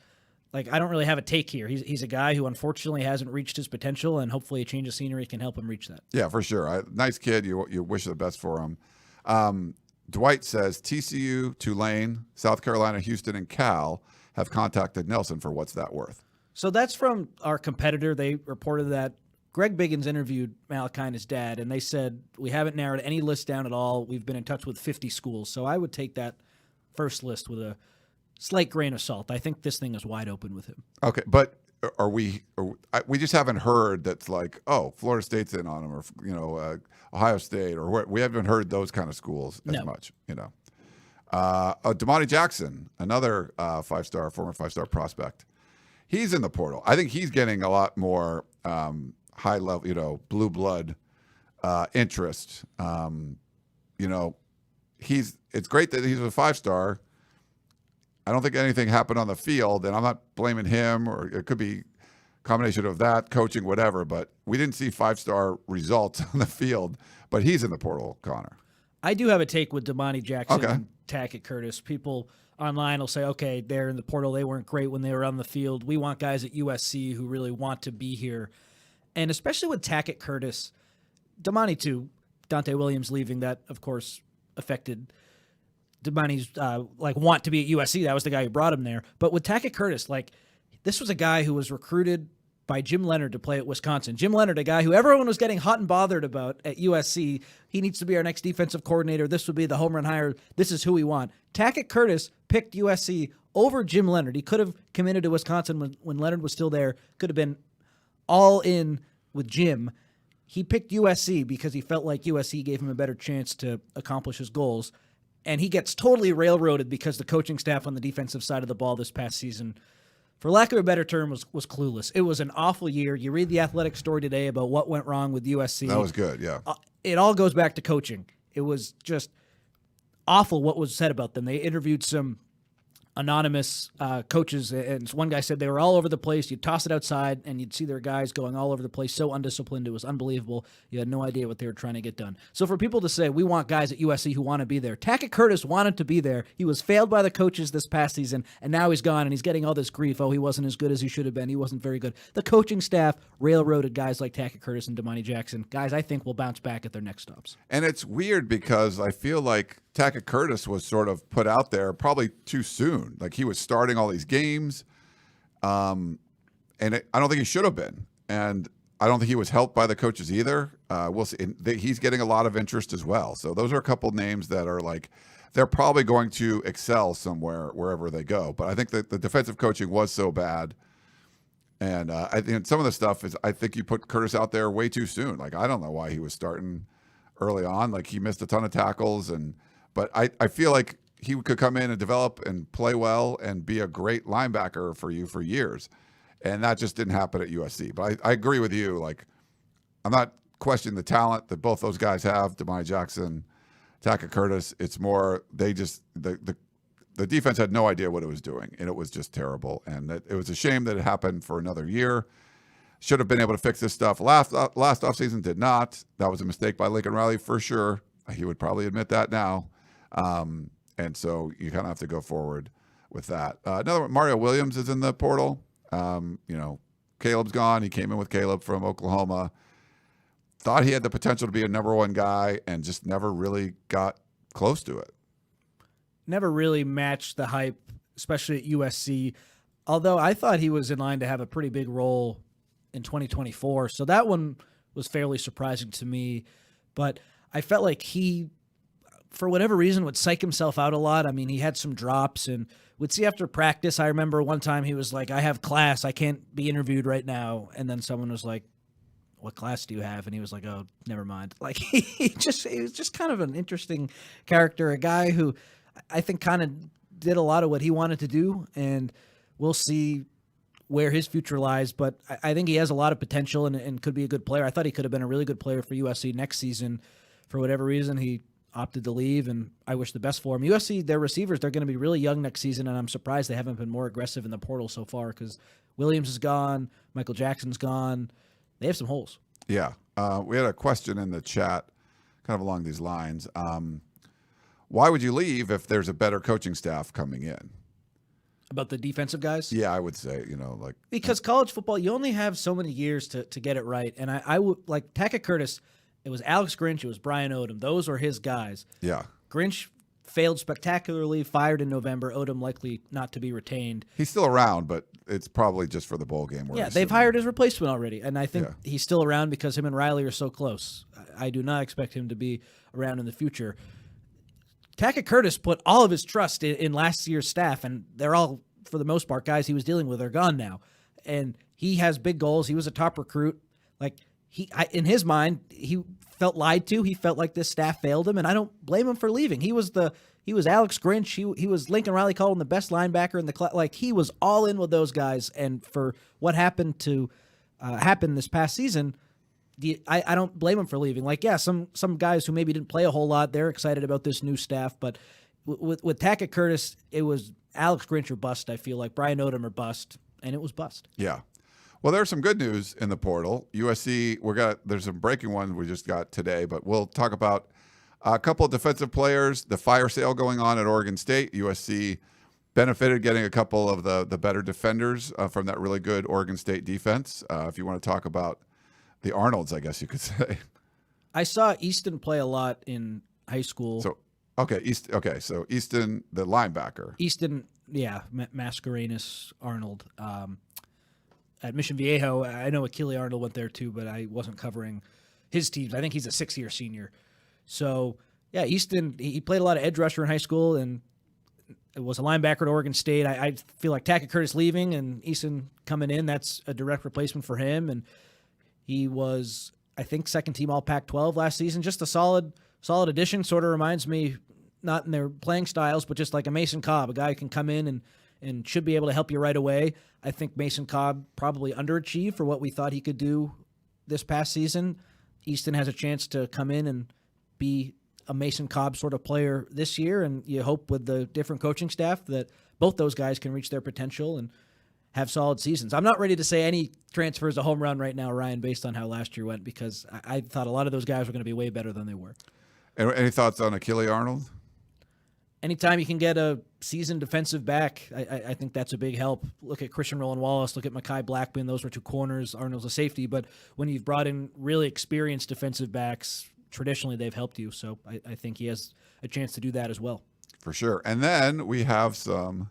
Like, I don't really have a take here. He's a guy who unfortunately hasn't reached his potential, and hopefully a change of scenery can help him reach that. Yeah, for sure. Nice kid. You wish the best for him. Dwight says TCU, Tulane, South Carolina, Houston, and Cal have contacted Nelson for what's that worth. So that's from our competitor. They reported that Greg Biggins interviewed Malachi and his dad, and they said, we haven't narrowed any list down at all. We've been in touch with 50 schools. So I would take that first list with a slight grain of salt. I think this thing is wide open with him. Okay, but we just haven't heard that's like, oh, Florida State's in on him, or Ohio State, or we haven't heard those kind of schools as much. Damani Jackson, another former five-star prospect. He's in the portal. I think he's getting a lot more high level, blue blood interest. It's great that he's a five-star. I don't think anything happened on the field, and I'm not blaming him, or it could be a combination of that, coaching, whatever, but we didn't see five-star results on the field, but he's in the portal, Connor. I do have a take with Damani Jackson and Tackett Curtis. People online will say, okay, they're in the portal. They weren't great when they were on the field. We want guys at USC who really want to be here. And especially with Tackett Curtis, Damani too, Dante Williams leaving, that, of course, affected Damani's want to be at USC. That was the guy who brought him there. But with Tackett Curtis, this was a guy who was recruited by Jim Leonard to play at Wisconsin. Jim Leonard, a guy who everyone was getting hot and bothered about at USC. He needs to be our next defensive coordinator. This would be the home run hire. This is who we want. Tackett Curtis picked USC over Jim Leonard. He could have committed to Wisconsin when Leonard was still there. Could have been all in with Jim. He picked USC because he felt like USC gave him a better chance to accomplish his goals. And he gets totally railroaded because the coaching staff on the defensive side of the ball this past season, for lack of a better term, was clueless. It was an awful year. You read the Athletic story today about what went wrong with USC. That was good, yeah. It all goes back to coaching. It was just awful what was said about them. They interviewed some anonymous coaches, and one guy said they were all over the place. You'd toss it outside, and you'd see their guys going all over the place, so undisciplined. It was unbelievable. You had no idea what they were trying to get done. So for people to say, we want guys at USC who want to be there, Tackett Curtis wanted to be there. He was failed by the coaches this past season, and now he's gone, and he's getting all this grief. Oh, he wasn't as good as he should have been. He wasn't very good. The coaching staff railroaded guys like Tackett Curtis and Damani Jackson. Guys I think will bounce back at their next stops. And it's weird because I feel like Tackett Curtis was sort of put out there probably too soon. Like, he was starting all these games, and I don't think he should have been. And I don't think he was helped by the coaches either. We'll see. He's getting a lot of interest as well. So those are a couple names that are they're probably going to excel somewhere wherever they go. But I think that the defensive coaching was so bad. And I think some of the stuff is, I think you put Curtis out there way too soon. I don't know why he was starting early on. He missed a ton of tackles, but I feel like he could come in and develop and play well and be a great linebacker for you for years. And that just didn't happen at USC. But I agree with you. I'm not questioning the talent that both those guys have, Damani Jackson, Tackett Curtis. It's more the defense had no idea what it was doing, and it was just terrible. And it was a shame that it happened for another year. Should have been able to fix this stuff. Last offseason did not. That was a mistake by Lincoln Riley for sure. He would probably admit that now. And so you kind of have to go forward with that. Another one, Mario Williams is in the portal. Caleb's gone. He came in with Caleb from Oklahoma. Thought he had the potential to be a number one guy and just never really got close to it. Never really matched the hype, especially at USC. Although I thought he was in line to have a pretty big role in 2024. So that one was fairly surprising to me. But I felt like he, for whatever reason, would psych himself out a lot. I mean, he had some drops and would see after practice. I remember one time he was like, I have class. I can't be interviewed right now. And then someone was like, what class do you have? And he was like, oh, never mind. He was just kind of an interesting character, a guy who I think kind of did a lot of what he wanted to do. And we'll see where his future lies. But I think he has a lot of potential and could be a good player. I thought he could have been a really good player for USC next season. For whatever reason, he opted to leave, and I wish the best for him. USC, their receivers, they're going to be really young next season, and I'm surprised they haven't been more aggressive in the portal so far because Williams is gone, Michael Jackson's gone. They have some holes. Yeah. We had a question in the chat kind of along these lines. Why would you leave if there's a better coaching staff coming in? About the defensive guys? Yeah, I would say, because college football, you only have so many years to get it right. And I would, like Tackett Curtis, it was Alex Grinch, it was Brian Odom. Those were his guys. Yeah. Grinch failed spectacularly, fired in November. Odom likely not to be retained. He's still around, but it's probably just for the bowl game. Yeah, they've hired his replacement already, and I think he's still around because him and Riley are so close. I do not expect him to be around in the future. Tackett Curtis put all of his trust in last year's staff, and they're all, for the most part, guys he was dealing with are gone now. And he has big goals. He was a top recruit. Like in his mind, he felt lied to. He felt like this staff failed him, and I don't blame him for leaving. He was Alex Grinch. He was Lincoln Riley called him the best linebacker in the class. Like, he was all in with those guys, and for what happened to happen this past season, I don't blame him for leaving. Like, yeah, some guys who maybe didn't play a whole lot, they're excited about this new staff, but with Tackett Curtis, it was Alex Grinch or bust. I feel like Brian Odom or bust, and it was bust. Yeah. Well, there's some good news in the portal. USC, there's some breaking one we just got today, but we'll talk about a couple of defensive players, the fire sale going on at Oregon State. USC benefited getting a couple of the better defenders from that really good Oregon State defense. If you want to talk about the Arnolds, I guess you could say. I saw Easton play a lot in high school. So Easton, the linebacker. Easton, yeah, Mascarenas Arnold. At Mission Viejo, I know Achille Arnold went there too, but I wasn't covering his teams. I think he's a 6-year senior. So, yeah, Easton, he played a lot of edge rusher in high school, and it was a linebacker at Oregon State. I feel like Tackett Curtis leaving and Easton coming in, that's a direct replacement for him. And he was, I think, second team all Pac-12 last season. Just a solid addition. Sort of reminds me, not in their playing styles, but just like a Mason Cobb, a guy who can come in and should be able to help you right away. I think Mason Cobb probably underachieved for what we thought he could do this past season. Easton has a chance to come in and be a Mason Cobb sort of player this year, and you hope with the different coaching staff that both those guys can reach their potential and have solid seasons. I'm not ready to say any transfer is a home run right now, Ryan, based on how last year went, because I thought a lot of those guys were going to be way better than they were. And any thoughts on Achille Arnold? Anytime you can get a seasoned defensive back, I think that's a big help. Look at Christian Roland-Wallace, look at Mekhi Blackman. Those were two corners. Arnold's a safety. But when you've brought in really experienced defensive backs, traditionally they've helped you. So I think he has a chance to do that as well. For sure. And then we have some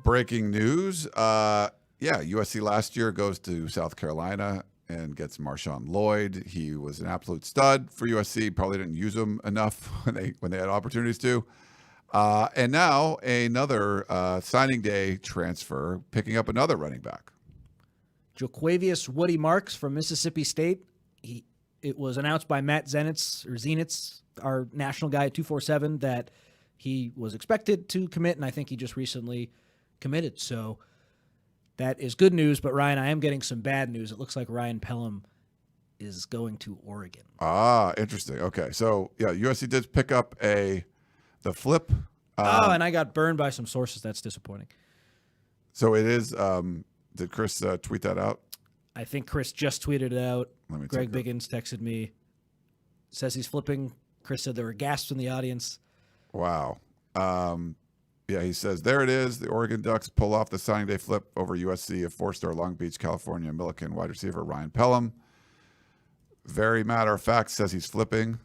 breaking news. USC last year goes to South Carolina and gets Marshawn Lloyd. He was an absolute stud for USC. Probably didn't use him enough when they had opportunities to. And now another signing day transfer, picking up another running back. Joquavius Woody Marks from Mississippi State. It was announced by Matt Zenitz, our national guy at 247, that he was expected to commit, and I think he just recently committed. So that is good news, but Ryan, I am getting some bad news. It looks like Ryan Pelham is going to Oregon. Ah, interesting. Okay, so yeah, USC did pick up the flip. And I got burned by some sources. That's disappointing. So it is. Did Chris tweet that out? I think Chris just tweeted it out. Greg Biggins texted me. Says he's flipping. Chris said there were gasps in the audience. Wow. Yeah, he says, there it is. The Oregon Ducks pull off the signing day flip over USC, a 4-star Long Beach, California Millikan wide receiver Ryan Pelham. Very matter of fact, says he's flipping.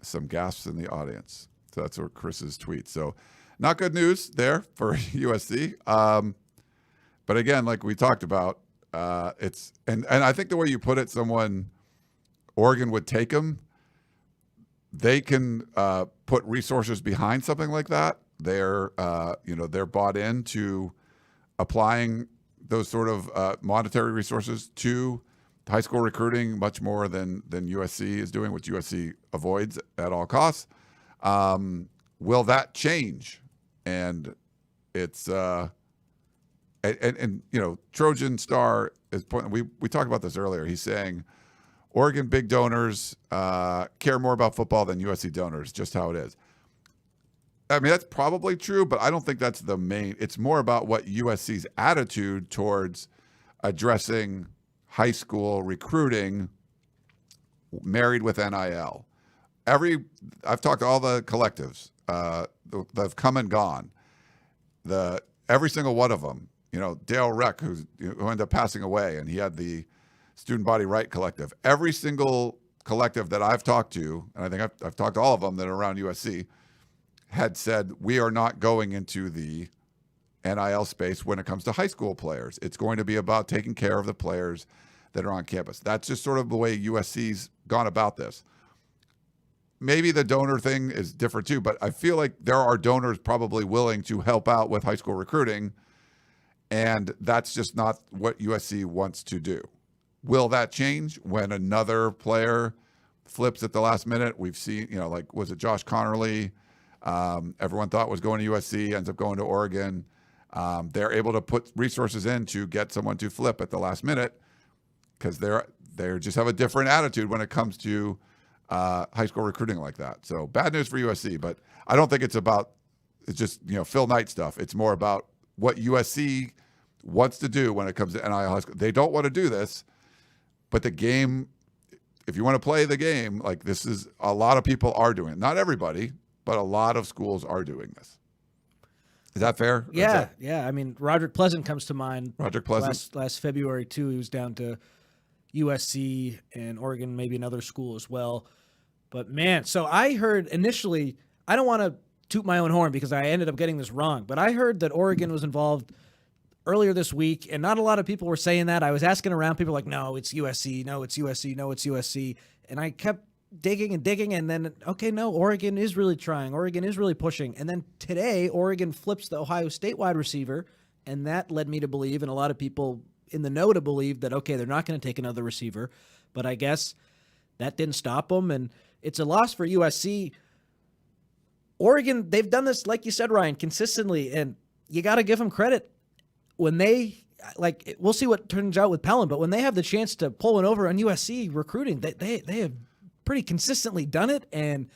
Some gasps in the audience. So that's what Chris's tweet. So not good news there for USC. But again, like we talked about, it's and I think the way you put it, Oregon would take him. They can put resources behind something like that. They're bought into applying those sort of monetary resources to high school recruiting much more than USC is doing, which USC avoids at all costs. Will that change? And it's Trojan Star is pointing. We talked about this earlier. He's saying Oregon big donors care more about football than USC donors. Just how it is. I mean, that's probably true, but I don't think that's the main. It's more about what USC's attitude towards addressing high school recruiting married with NIL. I've talked to all the collectives that have come and gone. Every single one of them, Dale Reck, who ended up passing away, and he had the Student Body Right Collective. Every single collective that I've talked to, and I think I've talked to all of them that are around USC, had said, we are not going into the NIL space when it comes to high school players. It's going to be about taking care of the players that are on campus. That's just sort of the way USC's gone about this. Maybe the donor thing is different too, but I feel like there are donors probably willing to help out with high school recruiting. And that's just not what USC wants to do. Will that change when another player flips at the last minute? We've seen, like, was it Josh Connerly? Everyone thought was going to USC, ends up going to Oregon. They're able to put resources in to get someone to flip at the last minute because they just have a different attitude when it comes to high school recruiting like that. So bad news for USC, but I don't think it's just Phil Knight stuff. It's more about what USC wants to do when it comes to NIL high school. They don't want to do this, but the game, if you want to play the game, like this is a lot of people are doing it. Not everybody, but a lot of schools are doing this. Is that fair? Yeah. I mean, Roderick Pleasant comes to mind. Roderick Pleasant. Last February, too, he was down to USC and Oregon, maybe another school as well. But, man, so I heard initially, I don't want to toot my own horn because I ended up getting this wrong, but I heard that Oregon was involved earlier this week, and not a lot of people were saying that. I was asking around, people were like, no, it's USC, no, it's USC, no, it's USC. And I kept digging, and then, okay, no, Oregon is really trying. Oregon is really pushing. And then today, Oregon flips the Ohio State wide receiver, and that led me to believe, and a lot of people in the know to believe that, okay, they're not going to take another receiver. But I guess that didn't stop them, and it's a loss for USC. Oregon, they've done this, like you said, Ryan, consistently, and you got to give them credit. When they, we'll see what turns out with Pelham, but when they have the chance to pull one over on USC recruiting, they have pretty consistently done it, and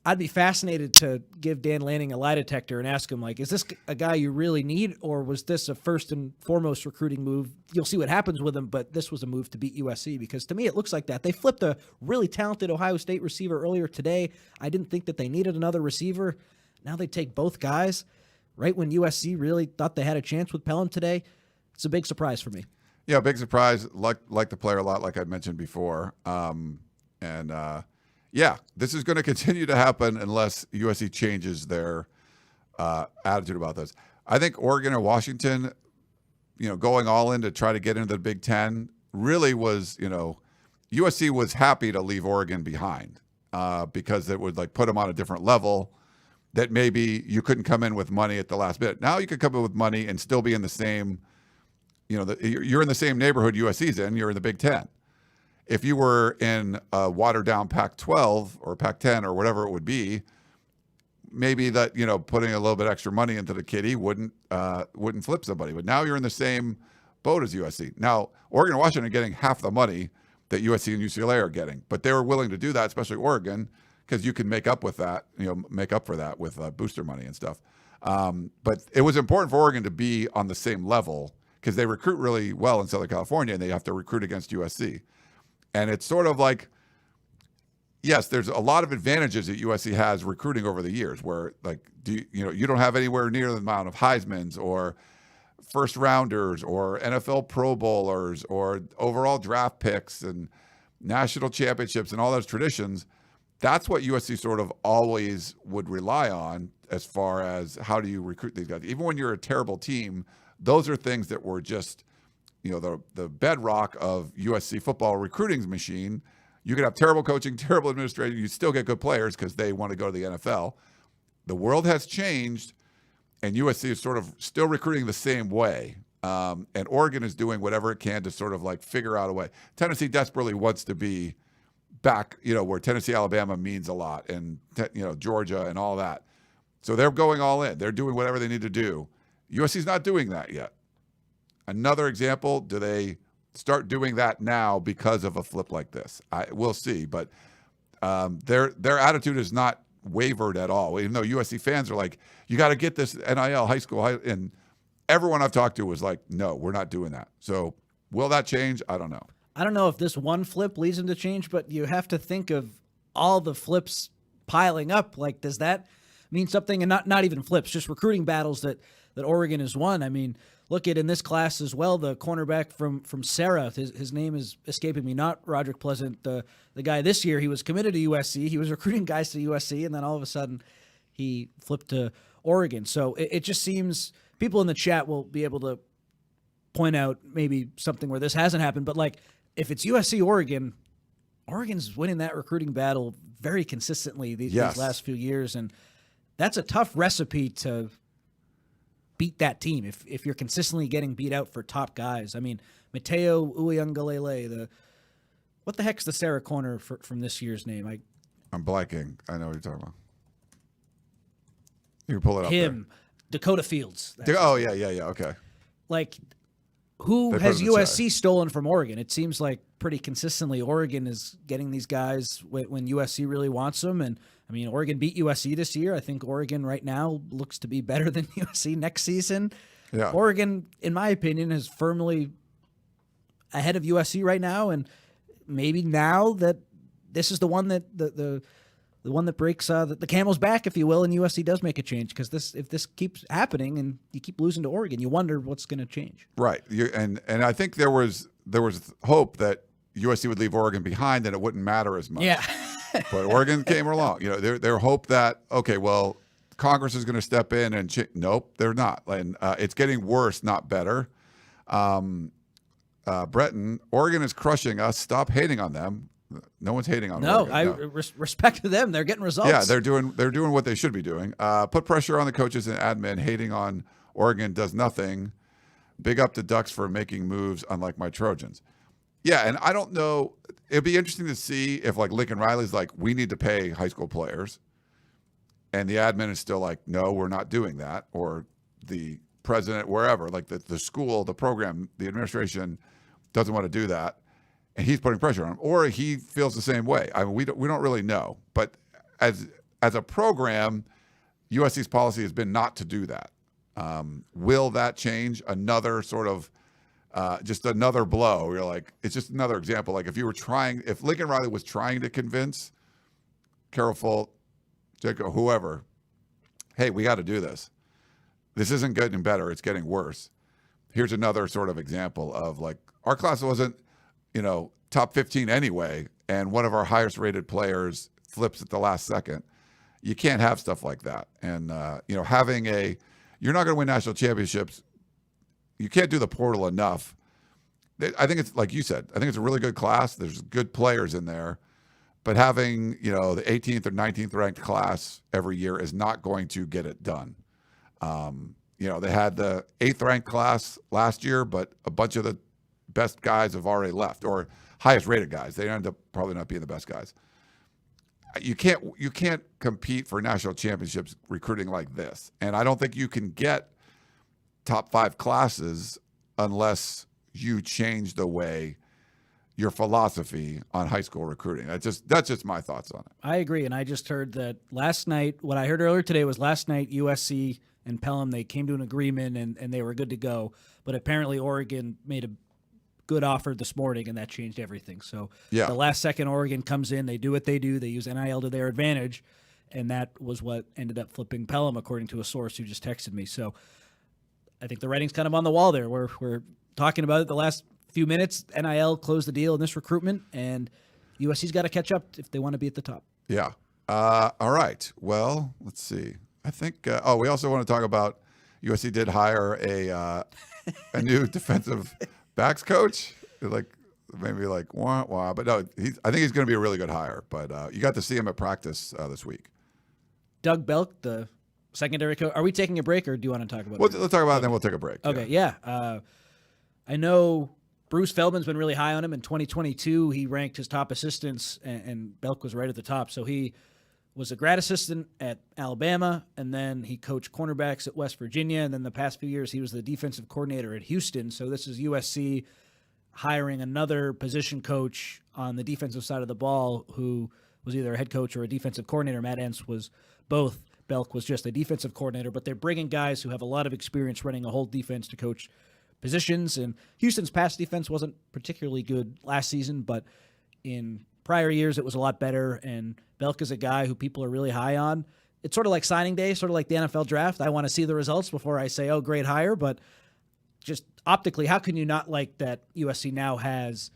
I'd be fascinated to give Dan Lanning a lie detector and ask him, is this a guy you really need, or was this a first and foremost recruiting move? You'll see what happens with him, but this was a move to beat USC, because to me it looks like that. They flipped a really talented Ohio State receiver earlier today. I didn't think that they needed another receiver. Now they take both guys right when USC really thought they had a chance with Pelham today. It's a big surprise for me. Yeah, big surprise. Like the player a lot, like I mentioned before. This is going to continue to happen unless USC changes their attitude about this. I think Oregon or Washington, going all in to try to get into the Big Ten really was, USC was happy to leave Oregon behind because it would put them on a different level that maybe you couldn't come in with money at the last bit. Now you could come in with money and still be in the same, you're in the same neighborhood USC's in, you're in the Big Ten. If you were in a watered-down Pac-12 or Pac-10 or whatever it would be, maybe that putting a little bit extra money into the kitty wouldn't flip somebody. But now you're in the same boat as USC. Now Oregon and Washington are getting half the money that USC and UCLA are getting, but they were willing to do that, especially Oregon, because you can make up for that with booster money and stuff. But it was important for Oregon to be on the same level because they recruit really well in Southern California, and they have to recruit against USC. And it's sort of yes, there's a lot of advantages that USC has recruiting over the years where you don't have anywhere near the amount of Heismans or first rounders or NFL Pro Bowlers or overall draft picks and national championships and all those traditions. That's what USC sort of always would rely on as far as how do you recruit these guys. Even when you're a terrible team, those are things that were just the bedrock of USC football recruiting machine. You could have terrible coaching, terrible administration. You still get good players because they want to go to the NFL. The world has changed, and USC is sort of still recruiting the same way. And Oregon is doing whatever it can to sort of figure out a way. Tennessee desperately wants to be back, where Tennessee, Alabama means a lot, and Georgia and all that. So they're going all in. They're doing whatever they need to do. USC's not doing that yet. Another example, do they start doing that now because of a flip like this? We'll see, but their attitude is not wavered at all. Even though USC fans are you got to get this NIL high school, and everyone I've talked to was no, we're not doing that. So will that change? I don't know. I don't know if this one flip leads them to change, but you have to think of all the flips piling up. Does that mean something? And not even flips, just recruiting battles that Oregon has won. I mean, look at in this class as well, the cornerback from Sarah, his name is escaping me, not Roderick Pleasant, the guy this year. He was committed to USC. He was recruiting guys to USC, and then all of a sudden he flipped to Oregon. So it just seems people in the chat will be able to point out maybe something where this hasn't happened. But if it's USC, Oregon's winning that recruiting battle very consistently these last few years. And that's a tough recipe to beat that team if you're consistently getting beat out for top guys. I mean, Mateo Uiagalelei, what the heck's the Sarah corner from this year's name? I'm blanking. I know what you're talking about. You can pull it up. Him, Dakota Fields. Yeah. Okay. Like, who They put has him in the USC stolen from Oregon? It seems like pretty consistently Oregon is getting these guys when USC really wants them. And, I mean, Oregon beat USC this year. I think Oregon right now looks to be better than USC next season. Yeah. Oregon, in my opinion, is firmly ahead of USC right now. And maybe now that this is the one that the one that breaks the camel's back, if you will, and USC does make a change, because if this keeps happening and you keep losing to Oregon, you wonder what's going to change. Right. And I think there was hope that USC would leave Oregon behind and it wouldn't matter as much. Yeah. But Oregon came along. You know, their hope that, okay, well, Congress is going to step in and nope, they're not. And it's getting worse, not better. Breton, Oregon is crushing us. Stop hating on them. No one's hating on Oregon. Respect to them. They're getting results. Yeah, they're doing what they should be doing. Put pressure on the coaches and admin. Hating on Oregon does nothing. Big up the Ducks for making moves, unlike my Trojans. Yeah, and I don't know. It'd be interesting to see if, like, Lincoln Riley's like, we need to pay high school players, and the admin is still like, no, we're not doing that, or the president, wherever, like the school, the program, the administration doesn't want to do that. And he's putting pressure on him, or he feels the same way. I mean, we don't really know. But as a program, USC's policy has been not to do that. Will that change? Another sort of just another blow. You're like, it's just another example. Like if Lincoln Riley was trying to convince Carol Folt, Jacob, whoever, hey, we got to do this. This isn't getting better. It's getting worse. Here's another sort of example of, like, our class wasn't, top 15 anyway, and one of our highest rated players flips at the last second. You can't have stuff like that. And, you're not going to win national championships. You can't do the portal enough. I think it's, like you said, I think it's a really good class. There's good players in there. But having, the 18th or 19th ranked class every year is not going to get it done. They had the 8th ranked class last year, but a bunch of the best guys have already left, or highest rated guys. They end up probably not being the best guys. You can't compete for national championships recruiting like this. And I don't think you can get top 5 classes unless you change the way your philosophy on high school recruiting. That's just my thoughts on it. I agree. And I just heard that last night, what I heard earlier today was last night USC and Pelham, they came to an agreement and they were good to go. But apparently Oregon made a good offer this morning, and that changed everything. So the last second Oregon comes in, they do what they do. They use NIL to their advantage, and that was what ended up flipping Pelham, according to a source who just texted me. So I think the writing's kind of on the wall there. We're talking about it the last few minutes. NIL closed the deal in this recruitment, and USC's got to catch up if they want to be at the top. Yeah. All right. Well, let's see. I think we also want to talk about USC did hire a new defensive backs coach. Like, maybe like wah, but no, I think he's going to be a really good hire. But you got to see him at practice this week. Doug Belk, the secondary coach. Are we taking a break, or do you want to talk about it? Let's talk about it, and then we'll take a break. Okay, yeah. I know Bruce Feldman's been really high on him. In 2022, he ranked his top assistants, and Belk was right at the top. So he was a grad assistant at Alabama, and then he coached cornerbacks at West Virginia, and then the past few years he was the defensive coordinator at Houston. So this is USC hiring another position coach on the defensive side of the ball who was either a head coach or a defensive coordinator. Matt Entz was both. Belk was just a defensive coordinator, but they're bringing guys who have a lot of experience running a whole defense to coach positions. And Houston's pass defense wasn't particularly good last season, but in prior years it was a lot better, and Belk is a guy who people are really high on. It's sort of like signing day, sort of like the NFL draft. I want to see the results before I say, oh, great hire, but just optically, how can you not like that USC now has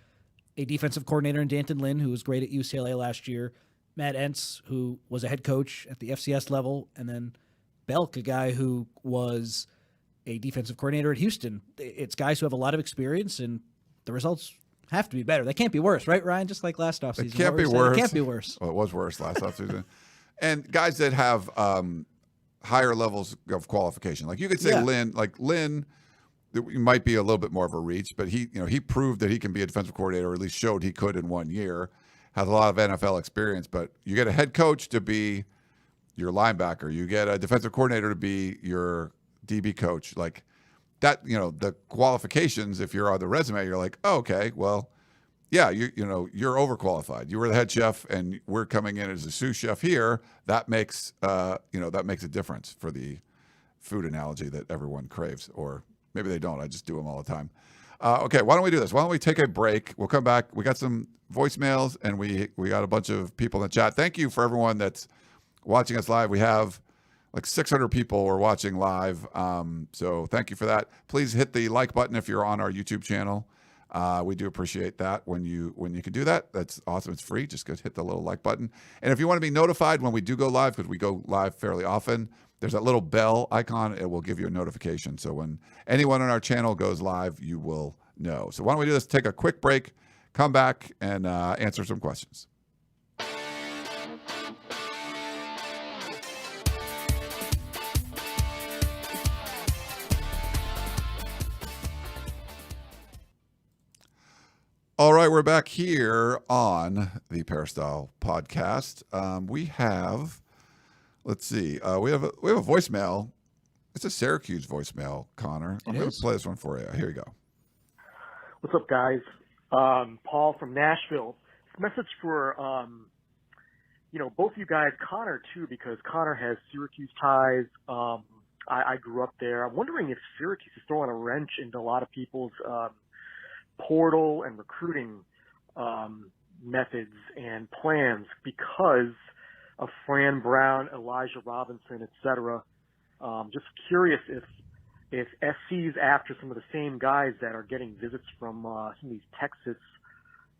a defensive coordinator in Danton Lynn, who was great at UCLA last year, Matt Entz, who was a head coach at the FCS level, and then Belk, a guy who was a defensive coordinator at Houston. It's guys who have a lot of experience, and the results have to be better. They can't be worse, right, Ryan? Just like last offseason. It can't be worse. It can't be worse. Well, it was worse last offseason. And guys that have higher levels of qualification. Like you could say Yeah. Lynn, it might be a little bit more of a reach, but he proved that he can be a defensive coordinator, or at least showed he could in 1 year. Has a lot of NFL experience, but you get a head coach to be your linebacker. You get a defensive coordinator to be your DB coach. Like that, the qualifications, if you're on the resume, you're like, oh, okay, well, yeah, you're overqualified. You were the head chef and we're coming in as a sous chef here. That makes, that makes a difference for the food analogy that everyone craves, or maybe they don't. I just do them all the time. Okay, why don't we do this? Why don't we take a break? We'll come back. We got some voicemails and we got a bunch of people in the chat. Thank you for everyone that's watching us live. We have like 600 people are watching live. So thank you for that. Please hit the like button if you're on our YouTube channel. We do appreciate that when you can do that. That's awesome. It's free. Just go hit the little like button. And if you want to be notified when we do go live, because we go live fairly often, there's that little bell icon. It will give you a notification. So when anyone on our channel goes live, you will know. So why don't we do this? Take a quick break, come back, and answer some questions. All right, we're back here on the Peristyle Podcast. We have, let's see, we have a voicemail. It's a Syracuse voicemail, Connor. I'm going to play this one for you. Here you go. What's up, guys? Paul from Nashville. This message for, both you guys, Connor too, because Connor has Syracuse ties. I grew up there. I'm wondering if Syracuse is throwing a wrench into a lot of people's portal and recruiting methods and plans because of Fran Brown, Elijah Robinson, etc. Just curious if SC's after some of the same guys that are getting visits from some of these Texas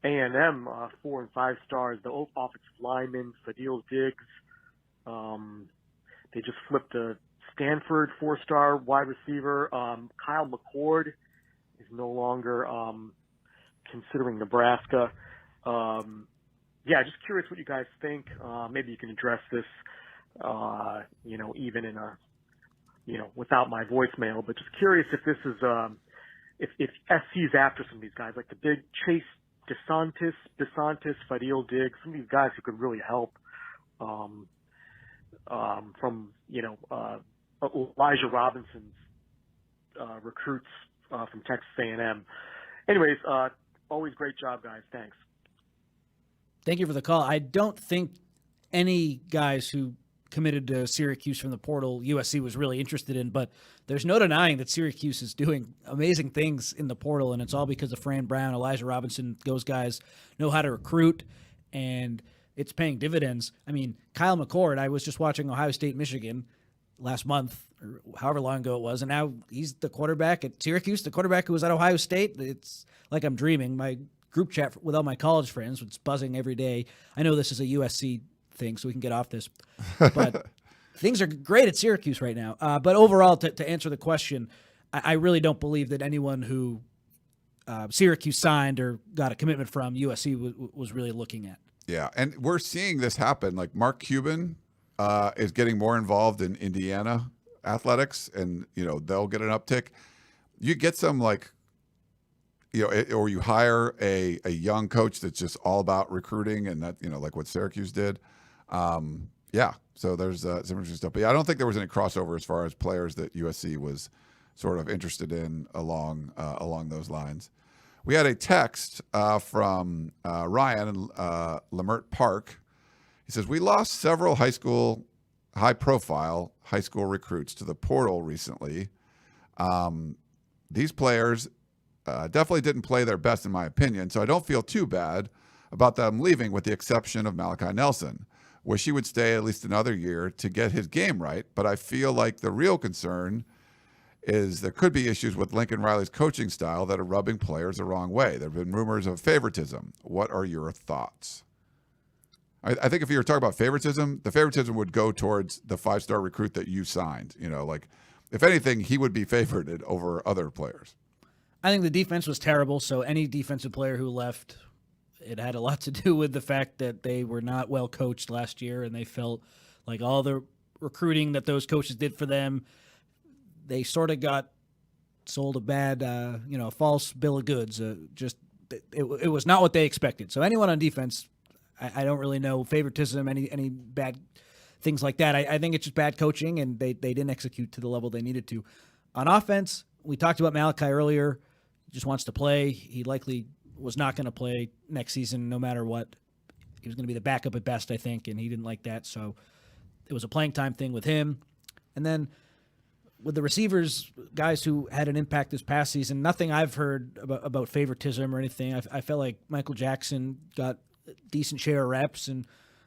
A&M 4 and 5 stars, the offensive linemen, Fadil Diggs. They just flipped a Stanford 4-star wide receiver. Kyle McCord is no longer considering Nebraska. Just curious what you guys think. Maybe you can address this, even in a, without my voicemail, but just curious if this is, if SC's after some of these guys, like the big Chase DeSantis, Fadil Diggs, some of these guys who could really help, from, Elijah Robinson's, recruits, from Texas A&M. Anyways, always great job, guys. Thanks. Thank you for the call. I don't think any guys who committed to Syracuse from the portal USC was really interested in, but there's no denying that Syracuse is doing amazing things in the portal, and it's all because of Fran Brown, Elijah Robinson. Those guys know how to recruit, and it's paying dividends. I mean, Kyle McCord, I was just watching Ohio State, Michigan last month, or however long ago it was, and now he's the quarterback at Syracuse, the quarterback who was at Ohio State. It's like I'm dreaming. My group chat with all my college friends was buzzing every day. I know this is a USC thing, so we can get off this, but things are great at Syracuse right now. But overall, to answer the question, I really don't believe that anyone who Syracuse signed or got a commitment from USC was really looking at. Yeah, and we're seeing this happen. Like Mark Cuban is getting more involved in Indiana athletics, and they'll get an uptick. You get some or you hire a young coach that's just all about recruiting, and that like what Syracuse did. So there's some interesting stuff. But yeah, I don't think there was any crossover as far as players that USC was sort of interested in along those lines. We had a text from Ryan in Lamert Park. He says, we lost several high-profile high school recruits to the portal recently. These players definitely didn't play their best, in my opinion, so I don't feel too bad about them leaving, with the exception of Malachi Nelson. Wish he would stay at least another year to get his game right, but I feel like the real concern is there could be issues with Lincoln Riley's coaching style that are rubbing players the wrong way. There have been rumors of favoritism. What are your thoughts? I think if you were talking about favoritism, the favoritism would go towards the 5-star recruit that you signed. If anything, he would be favored over other players. I think the defense was terrible, so any defensive player who left, it had a lot to do with the fact that they were not well coached last year, and they felt like all the recruiting that those coaches did for them. They sort of got sold a bad, a false bill of goods. It was not what they expected. So anyone on defense, I don't really know favoritism, any bad things like that. I think it's just bad coaching, and they didn't execute to the level they needed to. On offense, we talked about Malachi earlier. He just wants to play. He likely was not going to play next season no matter what. He was going to be the backup at best, I think, and he didn't like that. So it was a playing time thing with him. And then with the receivers, guys who had an impact this past season, nothing I've heard about favoritism or anything. I felt like Michael Jackson got a decent share of reps, and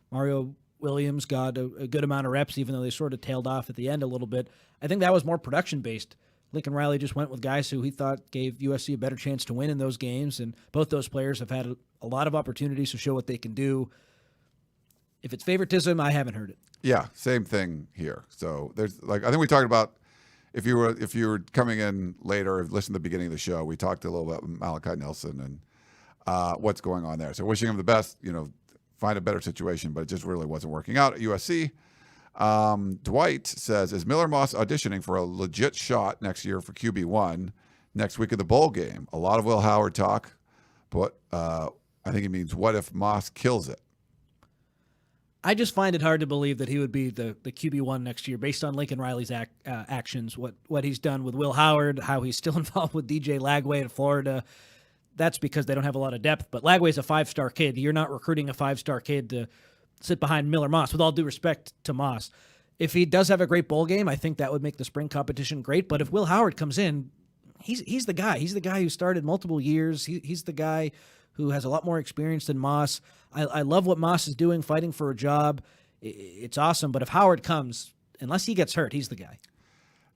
Mario Williams got a good amount of reps, even though they sort of tailed off at the end a little bit. I think that was more production-based. Lincoln Riley just went with guys who he thought gave USC a better chance to win in those games, and both those players have had a lot of opportunities to show what they can do. If it's favoritism, I haven't heard it. Yeah, same thing here. So there's I think we talked about if you were coming in later or listened to the beginning of the show, we talked a little about Malachi Nelson and what's going on there. So wishing him the best, find a better situation, but it just really wasn't working out at USC. Dwight says, is Miller Moss auditioning for a legit shot next year for QB1 next week of the bowl game? A lot of Will Howard talk, but I think he means what if Moss kills it? I just find it hard to believe that he would be the QB1 next year based on Lincoln Riley's actions, what he's done with Will Howard, how he's still involved with DJ Lagway in Florida. That's because they don't have a lot of depth, but Lagway's a 5-star kid. You're not recruiting a 5-star kid to sit behind Miller Moss, with all due respect to Moss. If he does have a great bowl game, I think that would make the spring competition great. But if Will Howard comes in, he's the guy. He's the guy who started multiple years. He's the guy who has a lot more experience than Moss. I love what Moss is doing, fighting for a job. It's awesome. But if Howard comes, unless he gets hurt, he's the guy.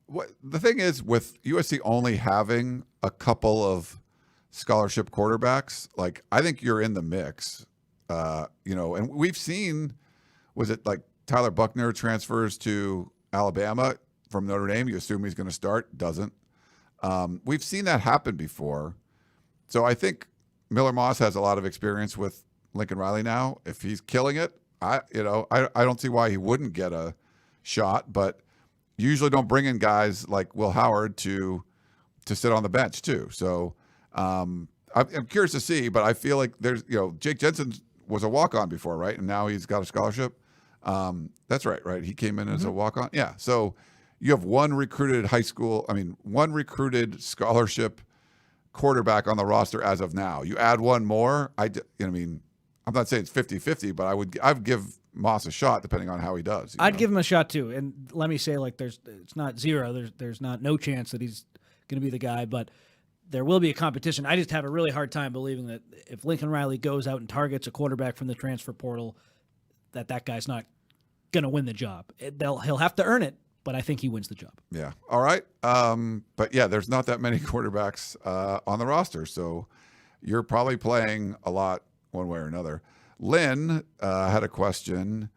What the thing is with USC only having a couple of scholarship quarterbacks, I think you're in the mix. And we've seen, was it like Tyler Buckner transfers to Alabama from Notre Dame? You assume he's going to start, doesn't. We've seen that happen before. So I think Miller Moss has a lot of experience with Lincoln Riley now. If he's killing it, I don't see why he wouldn't get a shot, but you usually don't bring in guys like Will Howard to sit on the bench too. So I'm curious to see, but I feel like there's, Jake Jensen was a walk-on before, right? And now he's got a scholarship. That's right? He came in as a walk-on. Yeah. So you have one recruited scholarship quarterback on the roster as of now. You add one more, I'm not saying it's 50-50, but I'd give Moss a shot depending on how he does. I'd give him a shot too. And let me say, it's not zero. There's not no chance that he's going to be the guy, but there will be a competition. I just have a really hard time believing that if Lincoln Riley goes out and targets a quarterback from the transfer portal, that guy's not going to win the job. He'll have to earn it, but I think he wins the job. Yeah. All right. But yeah, there's not that many quarterbacks on the roster, so you're probably playing a lot one way or another. Lynn had a question.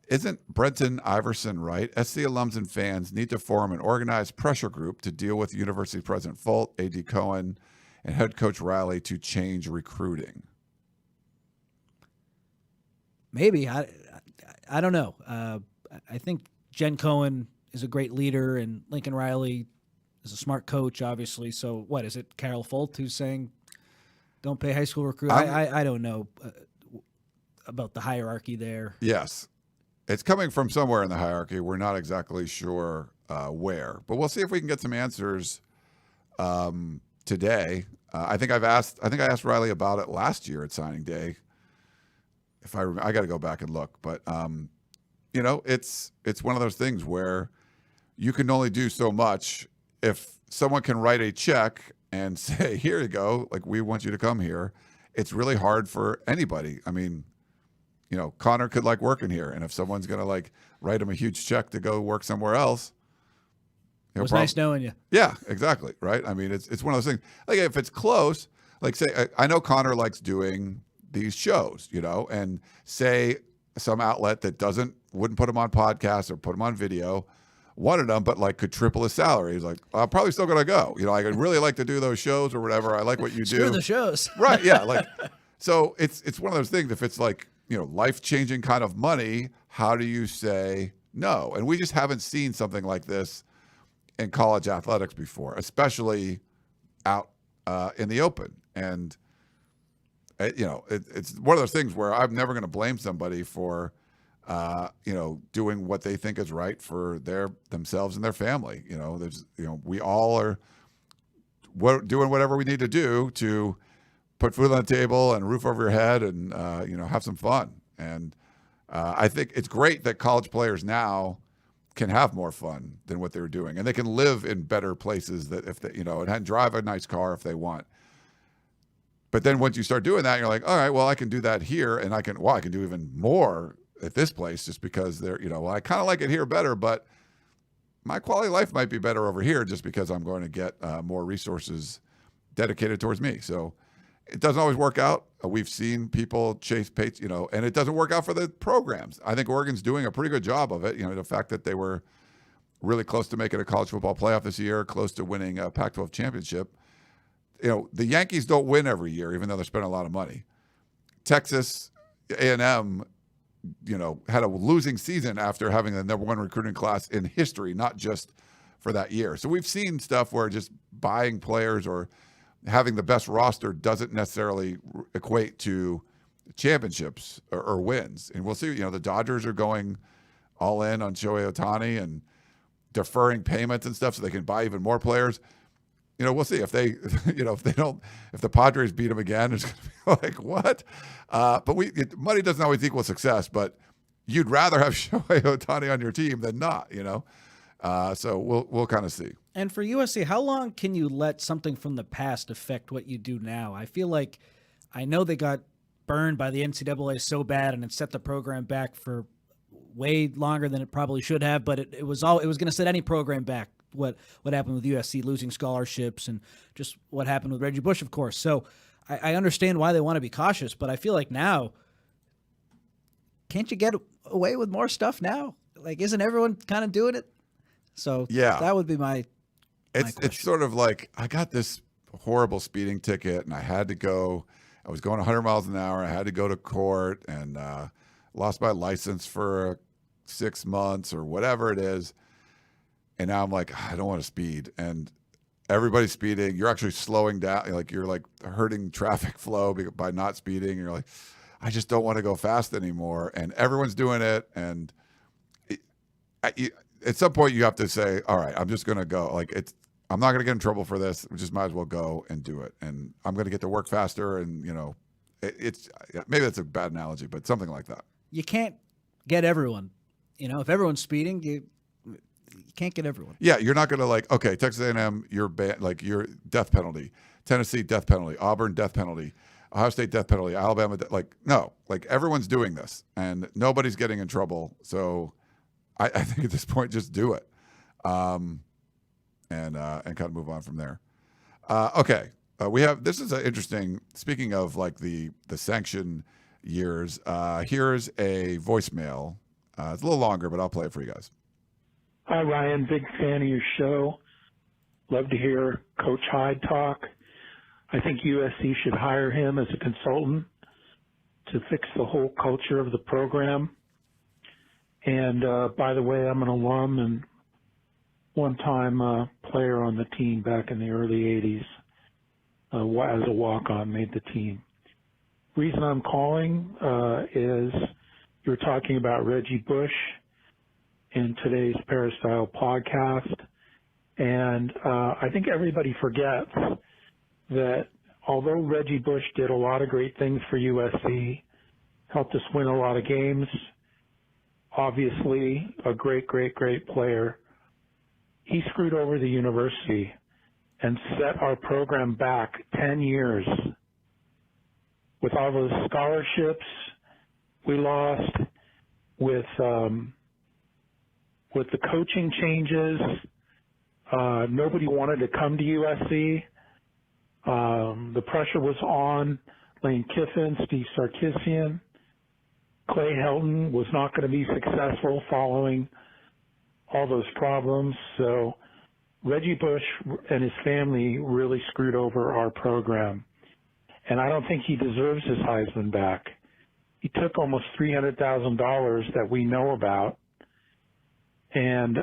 Isn't Brenton Iverson right? SC alums and fans need to form an organized pressure group to deal with University President Folt, AD Cohen, and head coach Riley to change recruiting. Maybe. I don't know. I think Jen Cohen is a great leader, and Lincoln Riley is a smart coach, obviously. So what, is it Carol Folt who's saying don't pay high school recruits? I don't know about the hierarchy there. Yes. It's coming from somewhere in the hierarchy. We're not exactly sure where, but we'll see if we can get some answers today. I think I asked Riley about it last year at signing day. If I got to go back and look, but it's one of those things where you can only do so much. If someone can write a check and say, here you go, we want you to come here, it's really hard for anybody. Connor could like working here, and if someone's going to write him a huge check to go work somewhere else, it was nice knowing you. Yeah, exactly. Right. It's one of those things. If it's close, say, I know Connor likes doing these shows, and say some outlet that wouldn't put him on podcasts or put him on video wanted him, but could triple his salary. He's like, I'm probably still going to go. I could really like to do those shows or whatever. I like what you do. Screw the shows. Right. Yeah. So it's one of those things. If it's life-changing kind of money, how do you say No. And we just haven't seen something like this in college athletics before, especially out in the open. And, it's one of those things where I'm never going to blame somebody for, doing what they think is right for themselves and their family. We all are doing whatever we need to do to put food on the table and a roof over your head and, have some fun. And I think it's great that college players now can have more fun than what they were doing. And they can live in better places that if they, and drive a nice car if they want. But then once you start doing that, you're like, all right, well, I can do that here. And I can do even more at this place just because they're, I kind of like it here better, but my quality of life might be better over here just because I'm going to get more resources dedicated towards me. So it doesn't always work out. We've seen people chase pace, and it doesn't work out for the programs. I think Oregon's doing a pretty good job of it. The fact that they were really close to making a college football playoff this year, close to winning a Pac-12 championship. The Yankees don't win every year, even though they're spending a lot of money. Texas A&M, had a losing season after having the number one recruiting class in history, not just for that year. So we've seen stuff where just buying players or having the best roster doesn't necessarily equate to championships or wins. And we'll see, the Dodgers are going all in on Shohei Ohtani and deferring payments and stuff so they can buy even more players. We'll see if they, if the Padres beat them again, it's going to be like, what? But money doesn't always equal success, but you'd rather have Shohei Ohtani on your team than not, so we'll kind of see. And for USC, how long can you let something from the past affect what you do now? I feel like I know they got burned by the NCAA so bad and it set the program back for way longer than it probably should have, but it was going to set any program back. What happened with USC losing scholarships and just what happened with Reggie Bush, of course. So I understand why they want to be cautious, but I feel like now, can't you get away with more stuff now? Like, isn't everyone kind of doing it? So yeah, that would be my It's sort of like, I got this horrible speeding ticket and I had to go. I was going 100 miles an hour. I had to go to court and lost my license for 6 months or whatever it is. And now I'm like, I don't want to speed. And everybody's speeding. You're actually slowing down. You're like hurting traffic flow by not speeding. And you're like, I just don't want to go fast anymore. And everyone's doing it. And at some point you have to say, all right, I'm just going to go. I'm not going to get in trouble for this. We just might as well go and do it. And I'm going to get to work faster. And, it's maybe that's a bad analogy, but something like that. You can't get everyone. If everyone's speeding, you can't get everyone. Yeah, you're not going to okay, Texas A&M, you're your death penalty. Tennessee, death penalty. Auburn, death penalty. Ohio State, death penalty. Alabama, no. Everyone's doing this, and nobody's getting in trouble. So I think at this point, just do it, and kind of move on from there. Okay, this is interesting. Speaking of the sanction years, here's a voicemail. It's a little longer, but I'll play it for you guys. Hi, Ryan. Big fan of your show. Love to hear Coach Hyde talk. I think USC should hire him as a consultant to fix the whole culture of the program. And by the way, I'm an alum and one-time player on the team back in the early 80s. As a walk-on, made the team. Reason I'm calling is you were talking about Reggie Bush in today's Peristyle Podcast. And I think everybody forgets that although Reggie Bush did a lot of great things for USC, helped us win a lot of games, obviously a great, great, great player, he screwed over the university and set our program back 10 years. With all those scholarships we lost, with the coaching changes, nobody wanted to come to USC. The pressure was on Lane Kiffin, Steve Sarkisian. Clay Helton was not going to be successful following all those problems. So Reggie Bush and his family really screwed over our program. And I don't think he deserves his Heisman back. He took almost $300,000 that we know about and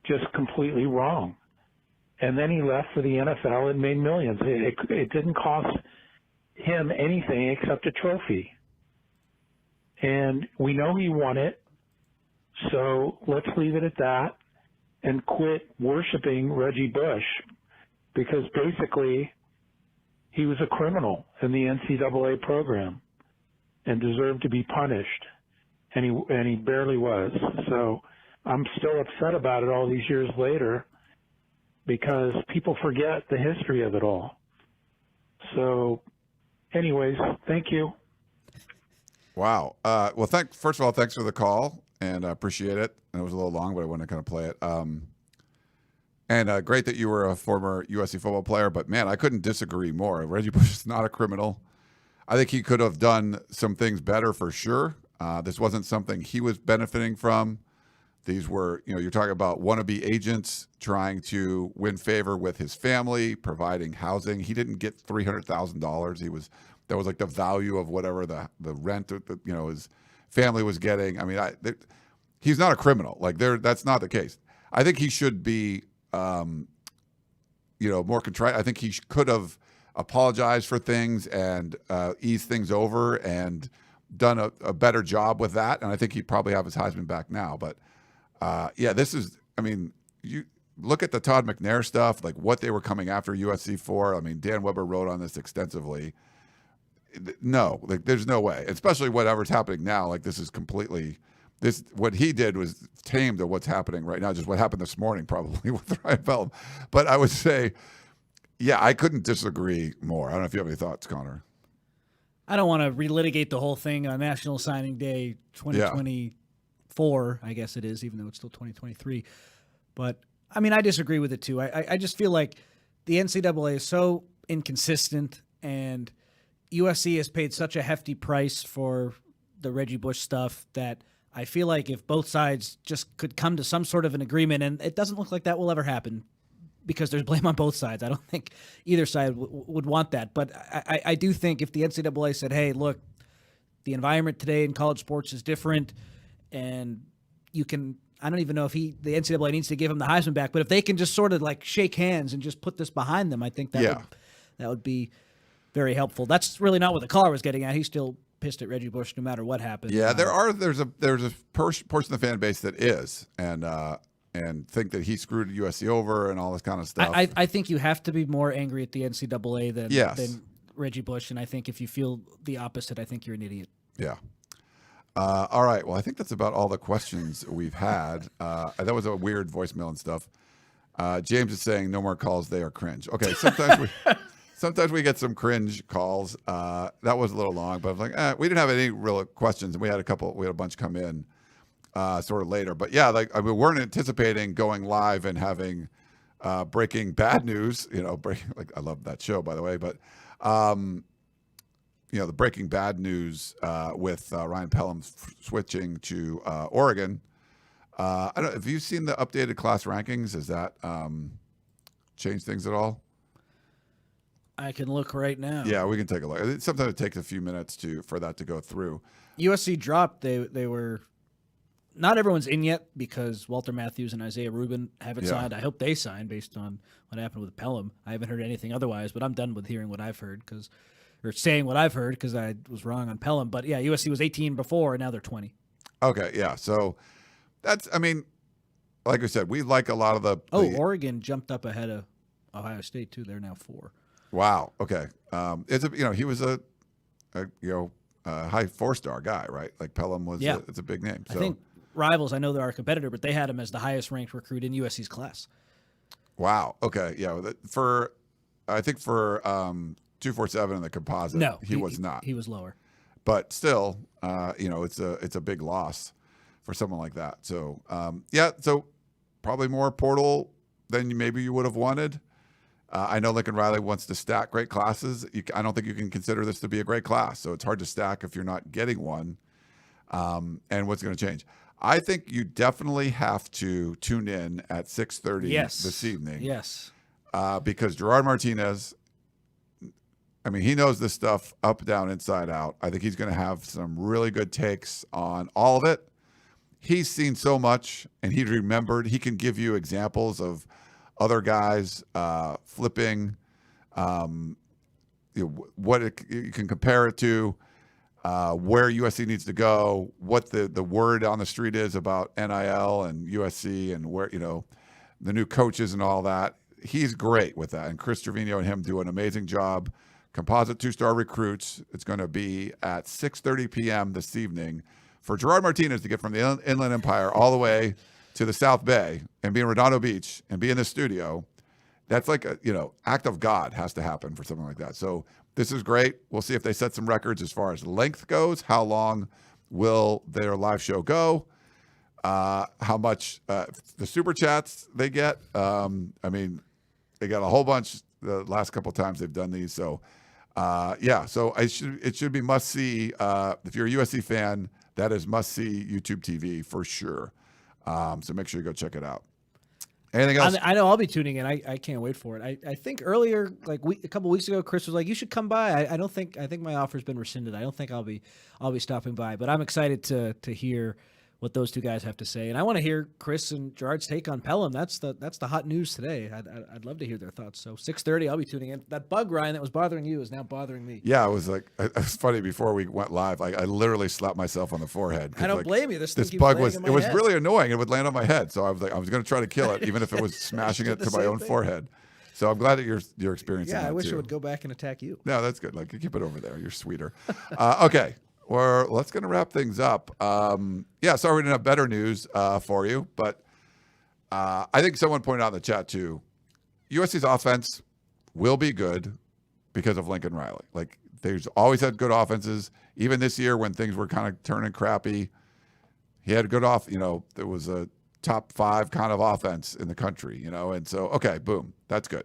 just completely wrong. And then he left for the NFL and made millions. It didn't cost him anything except a trophy. And we know he won it, so let's leave it at that and quit worshiping Reggie Bush, because basically he was a criminal in the NCAA program and deserved to be punished, and he barely was. So I'm still upset about it all these years later, because people forget the history of it all. So anyways, thank you. Wow. Well, first of all, thanks for the call, and I appreciate it. And it was a little long, but I wanted to kind of play it. And great that you were a former USC football player, but man, I couldn't disagree more. Reggie Bush is not a criminal. I think he could have done some things better for sure. This wasn't something he was benefiting from. These were, you're talking about wannabe agents trying to win favor with his family, providing housing. He didn't get $300,000. That was like the value of whatever the rent that his family was getting. I mean, he's not a criminal. Like that's not the case. I think he should be, more contrite. I think he could have apologized for things and eased things over and done a better job with that. And I think he'd probably have his Heisman back now. But this is. I mean, you look at the Todd McNair stuff, like what they were coming after USC for. I mean, Dan Weber wrote on this extensively. No, like there's no way, especially whatever's happening now. Like this is completely, what he did was tame to what's happening right now. Just what happened this morning, probably with Ryan Pelham. But I would say, I couldn't disagree more. I don't know if you have any thoughts, Connor. I don't want to relitigate the whole thing on National Signing Day 2024, I guess it is, even though it's still 2023. But I mean, I disagree with it too. I just feel like the NCAA is so inconsistent, and USC has paid such a hefty price for the Reggie Bush stuff that I feel like if both sides just could come to some sort of an agreement, and it doesn't look like that will ever happen because there's blame on both sides. I don't think either side would want that. But I do think if the NCAA said, hey, look, the environment today in college sports is different, and you can – I don't even know if the NCAA needs to give him the Heisman back, but if they can just sort of like shake hands and just put this behind them, I think that would be – very helpful. That's really not what the caller was getting at. He's still pissed at Reggie Bush no matter what happens. Yeah, there's a portion of the fan base that is and think that he screwed USC over and all this kind of stuff. I think you have to be more angry at the NCAA than Reggie Bush, and I think if you feel the opposite, I think you're an idiot. Yeah. All right. Well, I think that's about all the questions we've had. That was a weird voicemail and stuff. James is saying no more calls. They are cringe. Okay. Sometimes we get some cringe calls. That was a little long, but I was like, we didn't have any real questions, and we had a bunch come in sort of later. But we weren't anticipating going live and having breaking bad news. I love that show, by the way. But the breaking bad news with Ryan Pelham switching to Oregon. I don't. Have you seen the updated class rankings? Has that changed things at all? I can look right now. Yeah, we can take a look. Sometimes it takes a few minutes for that to go through. USC dropped. They were not everyone's in yet because Walter Matthews and Isaiah Rubin haven't signed. I hope they sign based on what happened with Pelham. I haven't heard anything otherwise, but I'm done with hearing what I've heard or saying what I've heard because I was wrong on Pelham. But yeah, USC was 18 before, and now they're 20. Okay, yeah. So that's. I mean, like I said, we like a lot of the. Oregon jumped up ahead of Ohio State too. They're now 4. Wow. Okay. He was a high 4-star guy, right? Like Pelham was. Yeah. It's a big name. So. I think Rivals. I know they're our competitor, but they had him as the highest ranked recruit in USC's class. Wow. Okay. Yeah. I think for 247 in the composite, no, he was not. He was lower. But still, it's a big loss for someone like that. So so probably more portal than maybe you would have wanted. I know Lincoln Riley wants to stack great classes. I don't think you can consider this to be a great class. So it's hard to stack if you're not getting one. And what's going to change? I think you definitely have to tune in at 6:30 this evening. Yes. Because Gerard Martinez, I mean, he knows this stuff up, down, inside out. I think he's going to have some really good takes on all of it. he's seen so much, and he remembered. He can give you examples of other guys flipping, what you can compare it to, where USC needs to go, what the word on the street is about NIL and USC, and where the new coaches and all that. He's great with that, and Chris Trevino and him do an amazing job. Composite 2-star recruits. It's going to be at 6:30 p.m. this evening for Gerard Martinez to get from the Inland Empire all the way to the South Bay and be in Redondo Beach and be in the studio. That's like a act of God has to happen for something like that. So this is great. We'll see if they set some records as far as length goes. How long will their live show go? How much the super chats they get? They got a whole bunch the last couple of times they've done these. So so it should be must see. If you're a USC fan, that is must see YouTube TV for sure. So make sure you go check it out. Anything else? I know I'll be tuning in. I can't wait for it. I think earlier, like a couple weeks ago, Chris was like, "You should come by." I think my offer's been rescinded. I don't think I'll be stopping by, but I'm excited to hear what those two guys have to say, and I want to hear Chris and Gerard's take on Pelham. That's the hot news today. I'd love to hear their thoughts. So 6:30, I'll be tuning in. That bug, Ryan, that was bothering you is now bothering me. Yeah, it was funny before we went live. I literally slapped myself on the forehead. I don't blame you. This bug was really annoying. It would land on my head, so I was going to try to kill it, even if it was smashing it to my own forehead. So I'm glad that you're experiencing that. Yeah, I wish too. it would go back and attack you. No, that's good. Like, keep it over there. You're sweeter. Okay. Let's going to wrap things up. Sorry we didn't have better news for you, but I think someone pointed out in the chat too, USC's offense will be good because of Lincoln Riley. Like, they've always had good offenses. Even this year when things were kind of turning crappy, he had a good there was a top 5 kind of offense in the country, and so, okay, boom, that's good.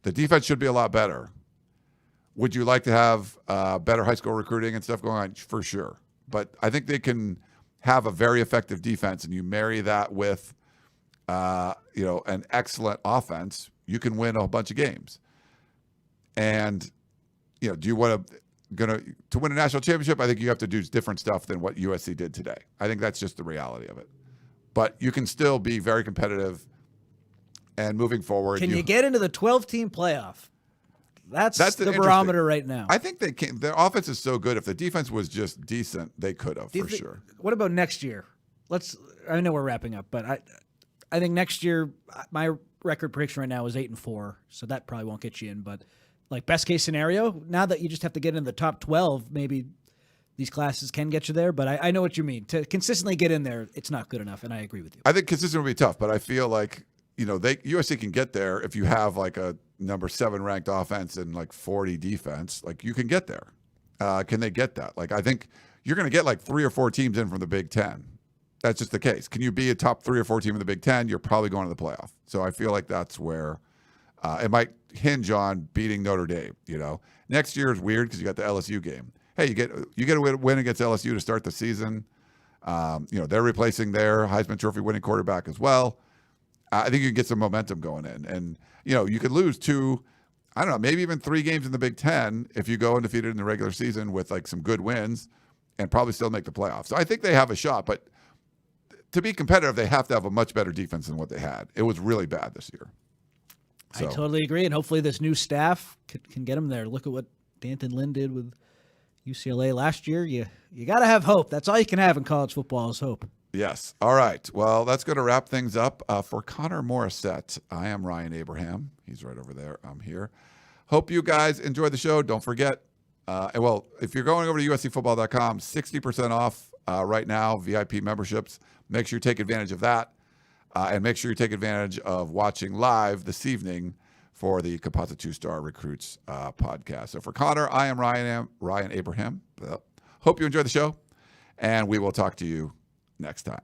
The defense should be a lot better. Would you like to have better high school recruiting and stuff going on? For sure. But I think they can have a very effective defense, and you marry that with, an excellent offense, you can win a whole bunch of games. And, do you want to win a national championship? I think you have to do different stuff than what USC did today. I think that's just the reality of it. But you can still be very competitive and moving forward. Can you get into the 12-team playoff? That's the barometer right now. I think they can. Their offense is so good. If the defense was just decent, they could have for sure. What about next year? I know we're wrapping up, but I think next year my record prediction right now is 8-4, so that probably won't get you in. But like best case scenario, now that you just have to get in the top 12, maybe these classes can get you there. But I know what you mean. To consistently get in there, it's not good enough, and I agree with you. I think consistent will be tough, but I feel like USC can get there if you have like a number 7 ranked offense and like 40 defense. Like, you can get there. Can they get that? Like, I think you're going to get like 3 or 4 teams in from the Big Ten. That's just the case. Can you be a top 3 or 4 team in the Big Ten? You're probably going to the playoff. So I feel like that's where it might hinge on beating Notre Dame. Next year is weird because you got the LSU game. Hey, you get a win against LSU to start the season. They're replacing their Heisman Trophy winning quarterback as well. I think you can get some momentum going in. And, you could lose 2, I don't know, maybe even 3 games in the Big Ten if you go undefeated in the regular season with like some good wins and probably still make the playoffs. So I think they have a shot, but to be competitive, they have to have a much better defense than what they had. It was really bad this year. So. I totally agree. And hopefully this new staff can get them there. Look at what Danton Lynn did with UCLA last year. You got to have hope. That's all you can have in college football is hope. Yes. All right. Well, that's going to wrap things up. For Connor Morrissette, I am Ryan Abraham. He's right over there. I'm here. Hope you guys enjoyed the show. Don't forget, if you're going over to uscfootball.com, 60% off right now, VIP memberships. Make sure you take advantage of that. And make sure you take advantage of watching live this evening for the Composite 2-Star Recruits podcast. So for Connor, I am Ryan Abraham. Hope you enjoyed the show, and we will talk to you next time.